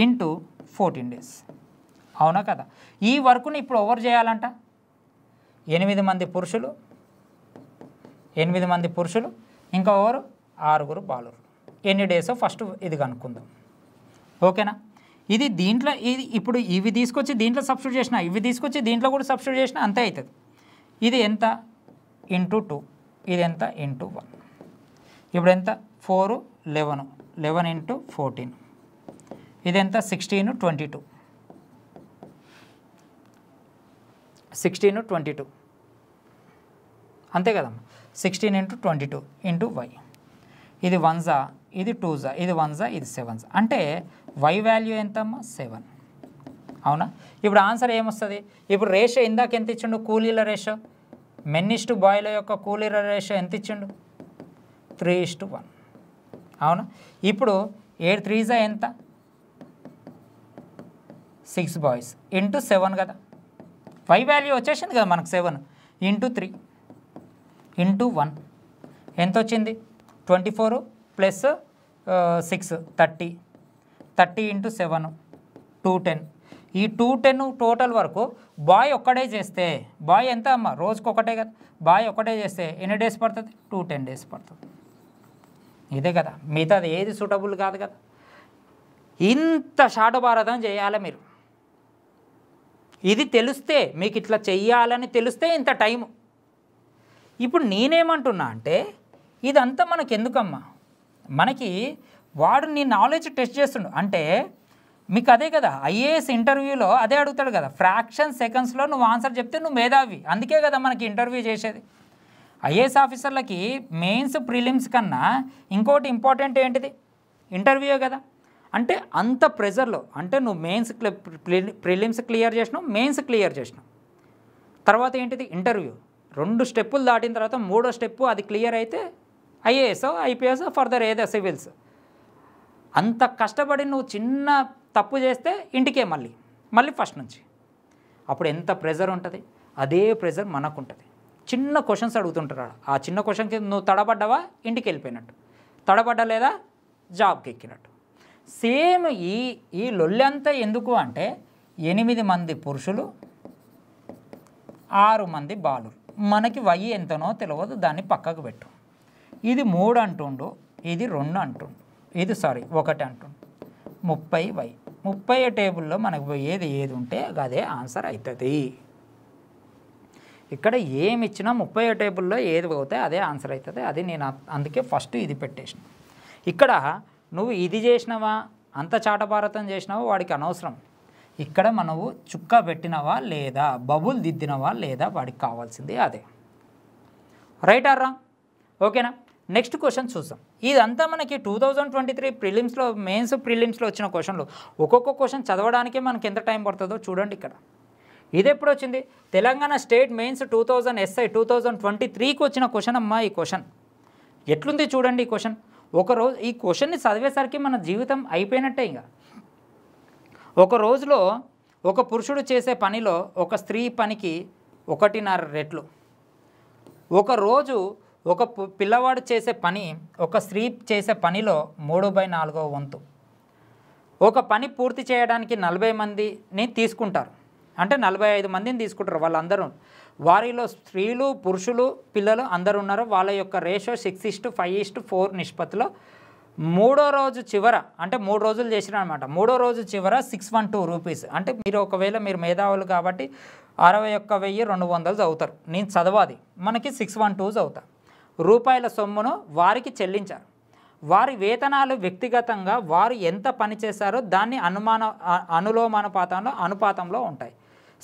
ఇంటూ 14 days. అవునా కదా. ఈ వర్క్ని ఇప్పుడు ఓవర్ చేయాలంట. 8 మంది పురుషులు ఇంకా ఓవరు 6 బాలురు. ఎన్ని డేసో ఫస్ట్ ఇది కనుక్కుందాం. ఓకేనా. ఇది దీంట్లో ఇప్పుడు ఇవి తీసుకొచ్చి దీంట్లో సబ్స్టిట్యూట్ చేసిన, ఇవి తీసుకొచ్చి దీంట్లో కూడా సబ్స్టిట్యూట్ చేసిన అంతే అవుతుంది. ఇది ఎంత, ఇంటూ 2, ఇది ఎంత, ఇంటూ 1. ఇప్పుడు ఎంత, 4 11 × 14. ఇదెంత, 16 22. 16 22 అంతే కదమ్మా. 16 × 22 ఇంటూ y. ఇది 1s, ఇది 2s, ఇది 1s, ఇది 7s. అంటే y వాల్యూ ఎంత అమ్మా, 7. అవునా. ఇప్పుడు ఆన్సర్ ఏమొస్తుంది, ఇప్పుడు రేషియో ఇందాక ఎంత ఇచ్చిండు, కూలీల రేషియో, మెన్ టు బాయ్ల యొక్క కూలీల రేషియో ఎంత ఇచ్చిండు, 3:1. అవునా. ఇప్పుడు 8 3s ఎంత, 6 బాయ్స్ ఇంటూ 7 కదా. y వాల్యూ వచ్చేసింది కదా మనకు, 7 ఇంటూ 3 ఇంటూ 1 ఎంత వచ్చింది, 24 ప్లస్ 6 30. 30 ఇంటూ 7 210. ఈ 210 టోటల్ వరకు బాయ్ ఒక్కడే చేస్తే, బాయ్ ఎంత అమ్మ, రోజుకి ఒకటే కదా, బాయ్ ఒక్కటే చేస్తే ఎన్ని డేస్ పడుతుంది, 210 days పడుతుంది. ఇదే కదా, మిగతాది ఏది సూటబుల్ కాదు కదా. ఇంత శాటభారతం చేయాలి మీరు. ఇది తెలిస్తే మీకు, ఇట్లా చెయ్యాలని తెలిస్తే ఇంత టైము. ఇప్పుడు నేనేమంటున్నా అంటే ఇదంతా మనకి ఎందుకమ్మా, మనకి వాడు నీ నాలెడ్జ్ టెస్ట్ చేస్తుండు అంటే మీకు అదే కదా. ఐఏఎస్ ఇంటర్వ్యూలో అదే అడుగుతాడు కదా, ఫ్రాక్షన్ సెకండ్స్లో నువ్వు ఆన్సర్ చెప్తే నువ్వు మేధావి. అందుకే కదా మనకి ఇంటర్వ్యూ చేసేది. ఐఏఎస్ ఆఫీసర్లకి మెయిన్స్ ప్రిలిమ్స్ కన్నా ఇంకోటి ఇంపార్టెంట్ ఏంటిది, ఇంటర్వ్యూయే కదా. అంటే అంత ప్రెజర్లో, అంటే నువ్వు మెయిన్స్ ప్రిలిమ్స్ క్లియర్ చేసినావు, మెయిన్స్ క్లియర్ చేసినావు, తర్వాత ఏంటిది ఇంటర్వ్యూ. 2 స్టెప్పులు దాటిన తర్వాత 3వ స్టెప్పు అది క్లియర్ అయితే ఐఏఎస్ ఐపీఎస్ ఫర్దర్ ఏదో సివిల్స్. అంత కష్టపడి నువ్వు చిన్న తప్పు చేస్తే ఇంటికే మళ్ళీ ఫస్ట్ నుంచి. అప్పుడు ఎంత ప్రెజర్ ఉంటుంది, అదే ప్రెజర్ మనకు ఉంటుంది. చిన్న క్వశ్చన్స్ అడుగుతుంటారు, ఆ చిన్న క్వశ్చన్కి నువ్వు తడబడ్డావా ఇంటికి వెళ్ళిపోయినట్టు, తడబడ్డలేదా జాబ్కి ఎక్కినట్టు. సేమ్ ఈ లొల్లి అంతా ఎందుకు అంటే 8 మంది పురుషులు 6 మంది బాలురు. మనకి వై ఎంతనో తెలియదు, దాన్ని పక్కకు పెట్టు. ఇది 3 అంటుండు, ఇది 2 అంటుండు, ఇది 1 అంటుండు. 30y. 30 టేబుల్లో మనకు ఏది ఉంటే అదే ఆన్సర్ అవుతుంది. ఇక్కడ ఏమి ఇచ్చినా 30 టేబుల్లో ఏది పోతే అదే ఆన్సర్ అవుతుంది. అది నేను అందుకే ఫస్ట్ ఇది పెట్టేసిన. ఇక్కడ నువ్వు ఇది చేసినావా, అంత చాటభారతం చేసినావా వాడికి అనవసరం. ఇక్కడ మనము చుక్క పెట్టినవా లేదా, బబుల్ దిద్దినవా లేదా, వాడికి కావాల్సింది అదే. Right are wrong? ఓకేనా. నెక్స్ట్ క్వశ్చన్ చూద్దాం. ఇదంతా మనకి 2023 ప్రిలిమ్స్లో, మెయిన్స్ ప్రిలిమ్స్లో వచ్చిన క్వశ్చన్లు. ఒక్కొక్క క్వశ్చన్ చదవడానికే మనకి ఎంత టైం పడుతుందో చూడండి. ఇక్కడ ఇది ఎప్పుడు వచ్చింది? తెలంగాణ స్టేట్ మెయిన్స్ 2000 SI 2023కి వచ్చిన క్వశ్చన్ అమ్మా. ఈ క్వశ్చన్ ఎట్లుంది చూడండి. ఈ క్వశ్చన్ ఒకరోజు ఈ క్వశ్చన్ని చదివేసరికి మన జీవితం అయిపోయినట్టే. ఇంకా ఒక రోజులో ఒక పురుషుడు చేసే పనిలో ఒక స్త్రీ పనికి 1.5 రెట్లు. ఒకరోజు ఒక పిల్లవాడు చేసే పని ఒక స్త్రీ చేసే పనిలో 3/4 వంతు. ఒక పని పూర్తి చేయడానికి 40 మందిని తీసుకుంటారు. అంటే 45 మందిని తీసుకుంటారు. వాళ్ళందరూ వారిలో స్త్రీలు పురుషులు పిల్లలు అందరూ ఉన్నారు. వాళ్ళ యొక్క రేషియో 6:5:4 నిష్పత్తిలో మూడో రోజు చివర అంటే 3 రోజులు చేసిన అనమాట. మూడో రోజు చివర 612 రూపీస్. అంటే మీరు ఒకవేళ మీరు మేధావులు కాబట్టి 61,200 చదువుతారు. నేను చదవాలి మనకి 612 చదువుతా రూపాయల సొమ్మును వారికి చెల్లించారు. వారి వేతనాలు వ్యక్తిగతంగా వారు ఎంత పని చేశారో దాన్ని అనుపాతంలో ఉంటాయి.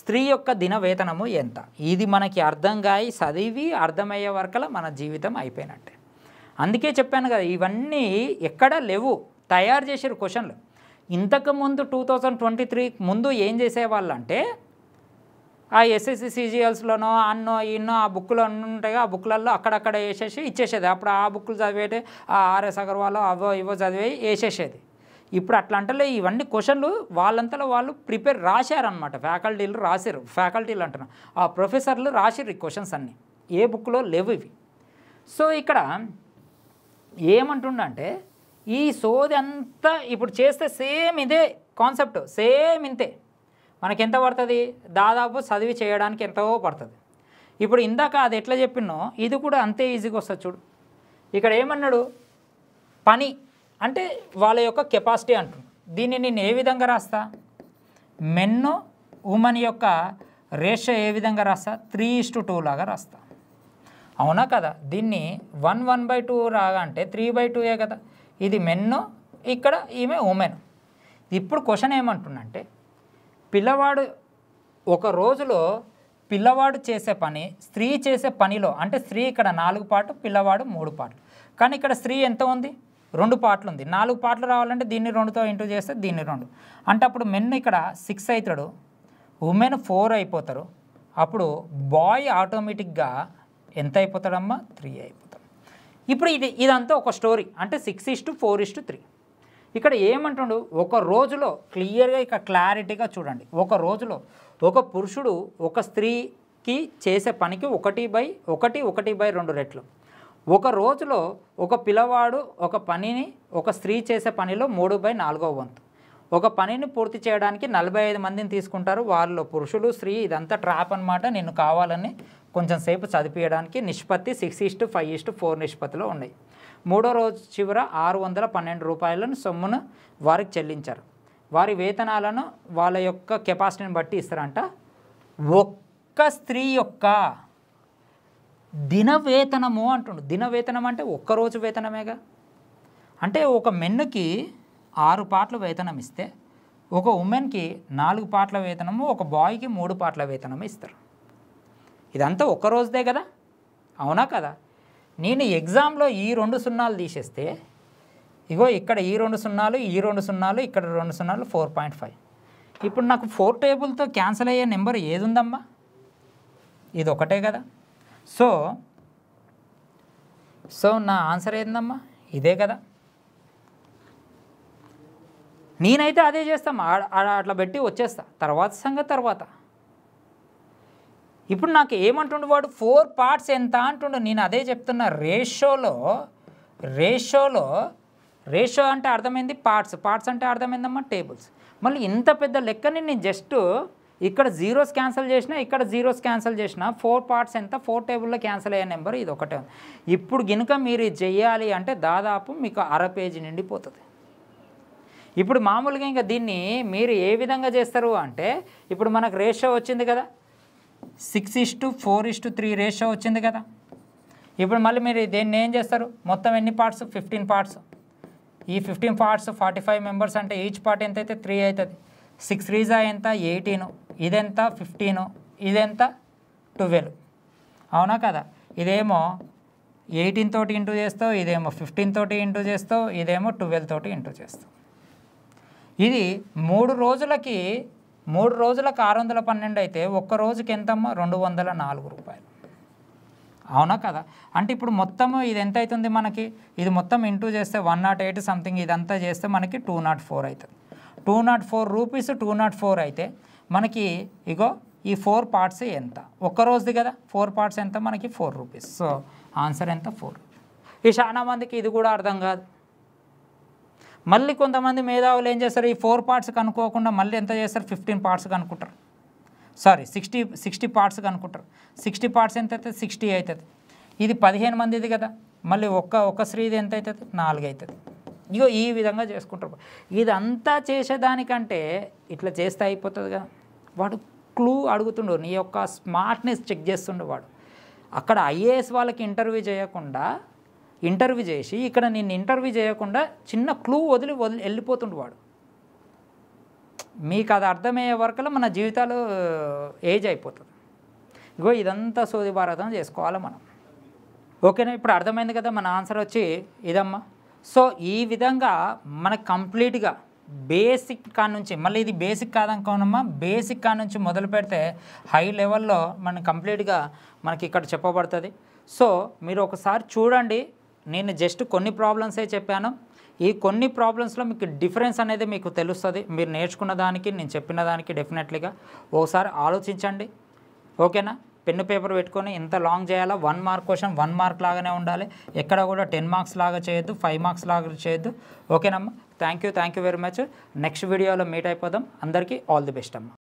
స్త్రీ యొక్క దిన వేతనము ఎంత? ఇది మనకి అర్థంగా చదివి అర్థమయ్యే వరకల మన జీవితం అయిపోయినట్టే. అందుకే చెప్పాను కదా, ఇవన్నీ ఎక్కడ లేవు, తయారు చేసారు క్వశ్చన్లు. ఇంతకుముందు 2023 ముందు ఏం చేసేవాళ్ళు అంటే ఆ SSC CGLస్లోనో అన్నో ఇన్నో ఆ బుక్లో ఉంటాయి. ఆ బుక్లలో అక్కడక్కడ వేసేసి ఇచ్చేసేది. అప్పుడు ఆ బుక్లు చదివేటి ఆ RS అగర్వాల్ అవో ఇవో చదివి వేసేసేది. ఇప్పుడు అట్లా అంటే ఇవన్నీ క్వశ్చన్లు వాళ్ళంతలో వాళ్ళు ప్రిపేర్ రాశారనమాట. ఫ్యాకల్టీలు రాశారు. ఫ్యాకల్టీలు అంటున్నా ఆ ప్రొఫెసర్లు రాసిర్రు ఈ క్వశ్చన్స్ అన్నీ. ఏ బుక్లో లేవు ఇవి. సో ఇక్కడ ఏమంటుండంటే ఈ సోది అంతా ఇప్పుడు చేస్తే సేమ్ ఇదే కాన్సెప్ట్, సేమ్ ఇంతే. మనకి ఎంత పడుతుంది? దాదాపు చదివి చేయడానికి ఎంతో పడుతుంది. ఇప్పుడు ఇందాక అది ఎట్లా చెప్పినో ఇది కూడా అంతే ఈజీగా వస్తుంది చూడు. ఇక్కడ ఏమన్నాడు? పని అంటే వాళ్ళ యొక్క కెపాసిటీ అంటున్నాడు. దీన్ని నేను ఏ విధంగా రాస్తా? మెన్ ఉమెన్ యొక్క రేషియో ఏ విధంగా రాస్తా? 3:2 లాగా రాస్తా. అవునా కదా? దీన్ని 1/2 రాగా అంటే 3/2 కదా. ఇది మెన్, ఇక్కడ ఈమె ఉమెన్. ఇప్పుడు క్వశ్చన్ ఏమంటుందంటే పిల్లవాడు ఒక రోజులో పిల్లవాడు చేసే పని స్త్రీ చేసే పనిలో అంటే స్త్రీ ఇక్కడ 4 పార్ట్లు పిల్లవాడు 3 పార్ట్లు. కానీ ఇక్కడ స్త్రీ ఎంత ఉంది? 2 పార్ట్లు ఉంది. 4 పార్ట్లు రావాలంటే దీన్ని 2తో ఇంటూ చేస్తే దీన్ని 2 అంటే అప్పుడు మెన్ ఇక్కడ 6 అవుతాడు, ఉమెన్ 4 అయిపోతారు. అప్పుడు బాయ్ ఆటోమేటిక్గా ఎంత అయిపోతాడమ్మా? 3 అయిపోతాడు. ఇప్పుడు ఇదంతా ఒక స్టోరీ అంటే 6:4:3. ఇక్కడ ఏమంటుండు? ఒక రోజులో క్లియర్గా ఇక క్లారిటీగా చూడండి. ఒక రోజులో ఒక పురుషుడు ఒక స్త్రీకి చేసే పనికి 1/1 రెట్లు. ఒక రోజులో ఒక పిల్లవాడు ఒక పనిని ఒక స్త్రీ చేసే పనిలో 3/4 వంతు. ఒక పనిని పూర్తి చేయడానికి 45 మందిని తీసుకుంటారు. వాళ్ళలో పురుషులు స్త్రీ ఇదంతా ట్రాప్ అనమాట. నేను కావాలని కొంచెం సేపు చదివించడానికి నిష్పత్తి 6:5:4 నిష్పత్తిలో ఉన్నాయి. మూడో రోజు చివర 612 రూపాయలను సొమ్మును వారికి చెల్లించారు. వారి వేతనాలను వాళ్ళ యొక్క కెపాసిటీని బట్టి ఇస్తారంట. ఒక్క స్త్రీ యొక్క దిన వేతనము అంటుండు. దిన వేతనం అంటే ఒక్కరోజు వేతనమేగా. అంటే ఒక మెన్నుకి 6 పార్ట్ల వేతనం ఇస్తే ఒక ఉమెన్కి 4 పార్ట్ల వేతనము, ఒక బాయ్కి 3 పార్ట్ల వేతనము ఇస్తారు. ఇదంతా ఒక్క రోజుదే కదా, అవునా కదా? నేను ఎగ్జామ్లో ఈ 2 సున్నాలు తీసేస్తే ఇగో ఇక్కడ ఈ 2 సున్నాలు, ఈ 2 సున్నాలు, ఇక్కడ 2 సున్నాలు 4.5. ఇప్పుడు నాకు 4 టేబుల్తో క్యాన్సిల్ అయ్యే నెంబర్ ఏది ఉందమ్మా? ఇది ఒకటే కదా. సో నా ఆన్సర్ ఏందమ్మా? ఇదే కదా. నేనైతే అదే చేస్తాం, అట్లా పెట్టి వచ్చేస్తా. తర్వాత సంగతి తర్వాత. ఇప్పుడు నాకు ఏమంటుండు వాడు? 4 పార్ట్స్ ఎంత అంటుండు. నేను అదే చెప్తున్నా. రేషియో అంటే అర్థమైంది పార్ట్స్ అంటే అర్థమైందమ్మా టేబుల్స్. మళ్ళీ ఇంత పెద్ద లెక్కని నేను జస్ట్ ఇక్కడ జీరోస్ క్యాన్సిల్ చేసినా, ఇక్కడ జీరోస్ క్యాన్సిల్ చేసినా 4 పార్ట్స్ ఎంత? 4 టేబుల్లో క్యాన్సిల్ అయ్యే నెంబర్ ఇది ఒకటే. ఇప్పుడు గినుక మీరు చేయాలి అంటే దాదాపు మీకు 1/2 పేజీ నిండిపోతుంది. ఇప్పుడు మామూలుగా ఇంకా దీన్ని మీరు ఏ విధంగా చేస్తారు అంటే ఇప్పుడు మనకు రేషియో వచ్చింది కదా, 6:4:3 రేషియో వచ్చింది కదా. ఇప్పుడు మళ్ళీ మీరు దీన్ని ఏం చేస్తారు? మొత్తం ఎన్ని పార్ట్స్? 15 పార్ట్స్. ఈ 15 పార్ట్స్ 45 మెంబర్స్ అంటే ఈచ్ పార్ట్ ఎంత అయితే 3 అవుతుంది. 6 3 ఎంత? 18. ఇదెంత? 15. ఇదెంత? 12. అవునా కదా? ఇదేమో 18 తోటి ఇంటూ చేస్తావు, ఇదేమో 15 తోటి ఇంటూ చేస్తావు, ఇదేమో 12 తోటి ఇంటూ చేస్తావు. ఇది 3 రోజులకి 3 రోజులకు 612 అయితే ఒక్క రోజుకి ఎంతమ్మా 204 రూపాయలు. అవునా కదా? అంటే ఇప్పుడు మొత్తము ఇది ఎంత అవుతుంది మనకి, ఇది మొత్తం ఇంటూ చేస్తే 108 సంథింగ్ ఇదంతా చేస్తే మనకి 204 అవుతుంది. 204 రూపీస్ 204 అయితే మనకి ఇగో ఈ 4 పార్ట్స్ ఎంత, ఒక్క రోజుది కదా, 4 పార్ట్స్ ఎంత మనకి 4 రూపీస్. సో ఆన్సర్ ఎంత 4. ఈ చాలా మందికి ఇది కూడా అర్థం కాదు. మళ్ళీ కొంతమంది మేధావులు ఏం చేస్తారు, ఈ 4 పార్ట్స్ కనుక్కోకుండా మళ్ళీ ఎంత చేస్తారు, 15 పార్ట్స్ కనుక్కుంటారు. సారీ 60 పార్ట్స్ కనుక్కుంటారు. 60 పార్ట్స్ ఎంత అవుతుంది, 60 అవుతుంది. ఇది 15 మందిది కదా, మళ్ళీ ఒక్క స్త్రీది ఎంత అవుతుంది, 4 అవుతుంది. ఇగో ఈ విధంగా చేసుకుంటారు. ఇదంతా చేసేదానికంటే ఇట్లా చేస్తే అయిపోతుంది కదా. వాడు క్లూ అడుగుతుండు, నీ యొక్క స్మార్ట్నెస్ చెక్ చేస్తుండు వాడు. అక్కడ ఐఏఎస్ వాళ్ళకి ఇంటర్వ్యూ చేయకుండా ఇంటర్వ్యూ చేసి ఇక్కడ నిన్ను ఇంటర్వ్యూ చేయకుండా చిన్న క్లూ వదిలి వెళ్ళిపోతుండు వాడు. మీకు అది అర్థమయ్యే వరకల్లా మన జీవితాలు ఏజ్ అయిపోతుంది. ఇగో ఇదంతా సోది భారతం చేసుకోవాలి మనం. ఓకేనా? ఇప్పుడు అర్థమైంది కదా, మన ఆన్సర్ వచ్చి ఇదమ్మా. సో ఈ విధంగా మనకు కంప్లీట్గా బేసిక్ కానుంచి, మళ్ళీ ఇది బేసిక్ కాదనుకోనమ్మా, బేసిక్ కానుంచి మొదలు పెడితే హై లెవెల్లో మనకి కంప్లీట్గా మనకి ఇక్కడ చెప్పబడుతుంది. సో మీరు ఒకసారి చూడండి, నేను జస్ట్ కొన్ని ప్రాబ్లమ్సే చెప్పాను. ఈ కొన్ని ప్రాబ్లమ్స్లో మీకు డిఫరెన్స్ అనేది మీకు తెలుస్తుంది. మీరు నేర్చుకున్న దానికి నేను చెప్పిన దానికి డెఫినెట్లీగా ఒకసారి ఆలోచించండి. ఓకేనా? పెన్ను పేపర్ పెట్టుకొని ఎంత లాంగ్ చేయాలో, 1 మార్క్ క్వశ్చన్ 1 మార్క్ లాగానే ఉండాలి. ఎక్కడ కూడా 10 మార్క్స్ లాగా చేయొద్దు, 5 మార్క్స్ లాగా చేయొద్దు. ఓకేనమ్మా? Thank you very much. Next వీడియోలో మీట్ అయిపోదాం. అందరికీ ఆల్ ది బెస్ట్ అమ్మా.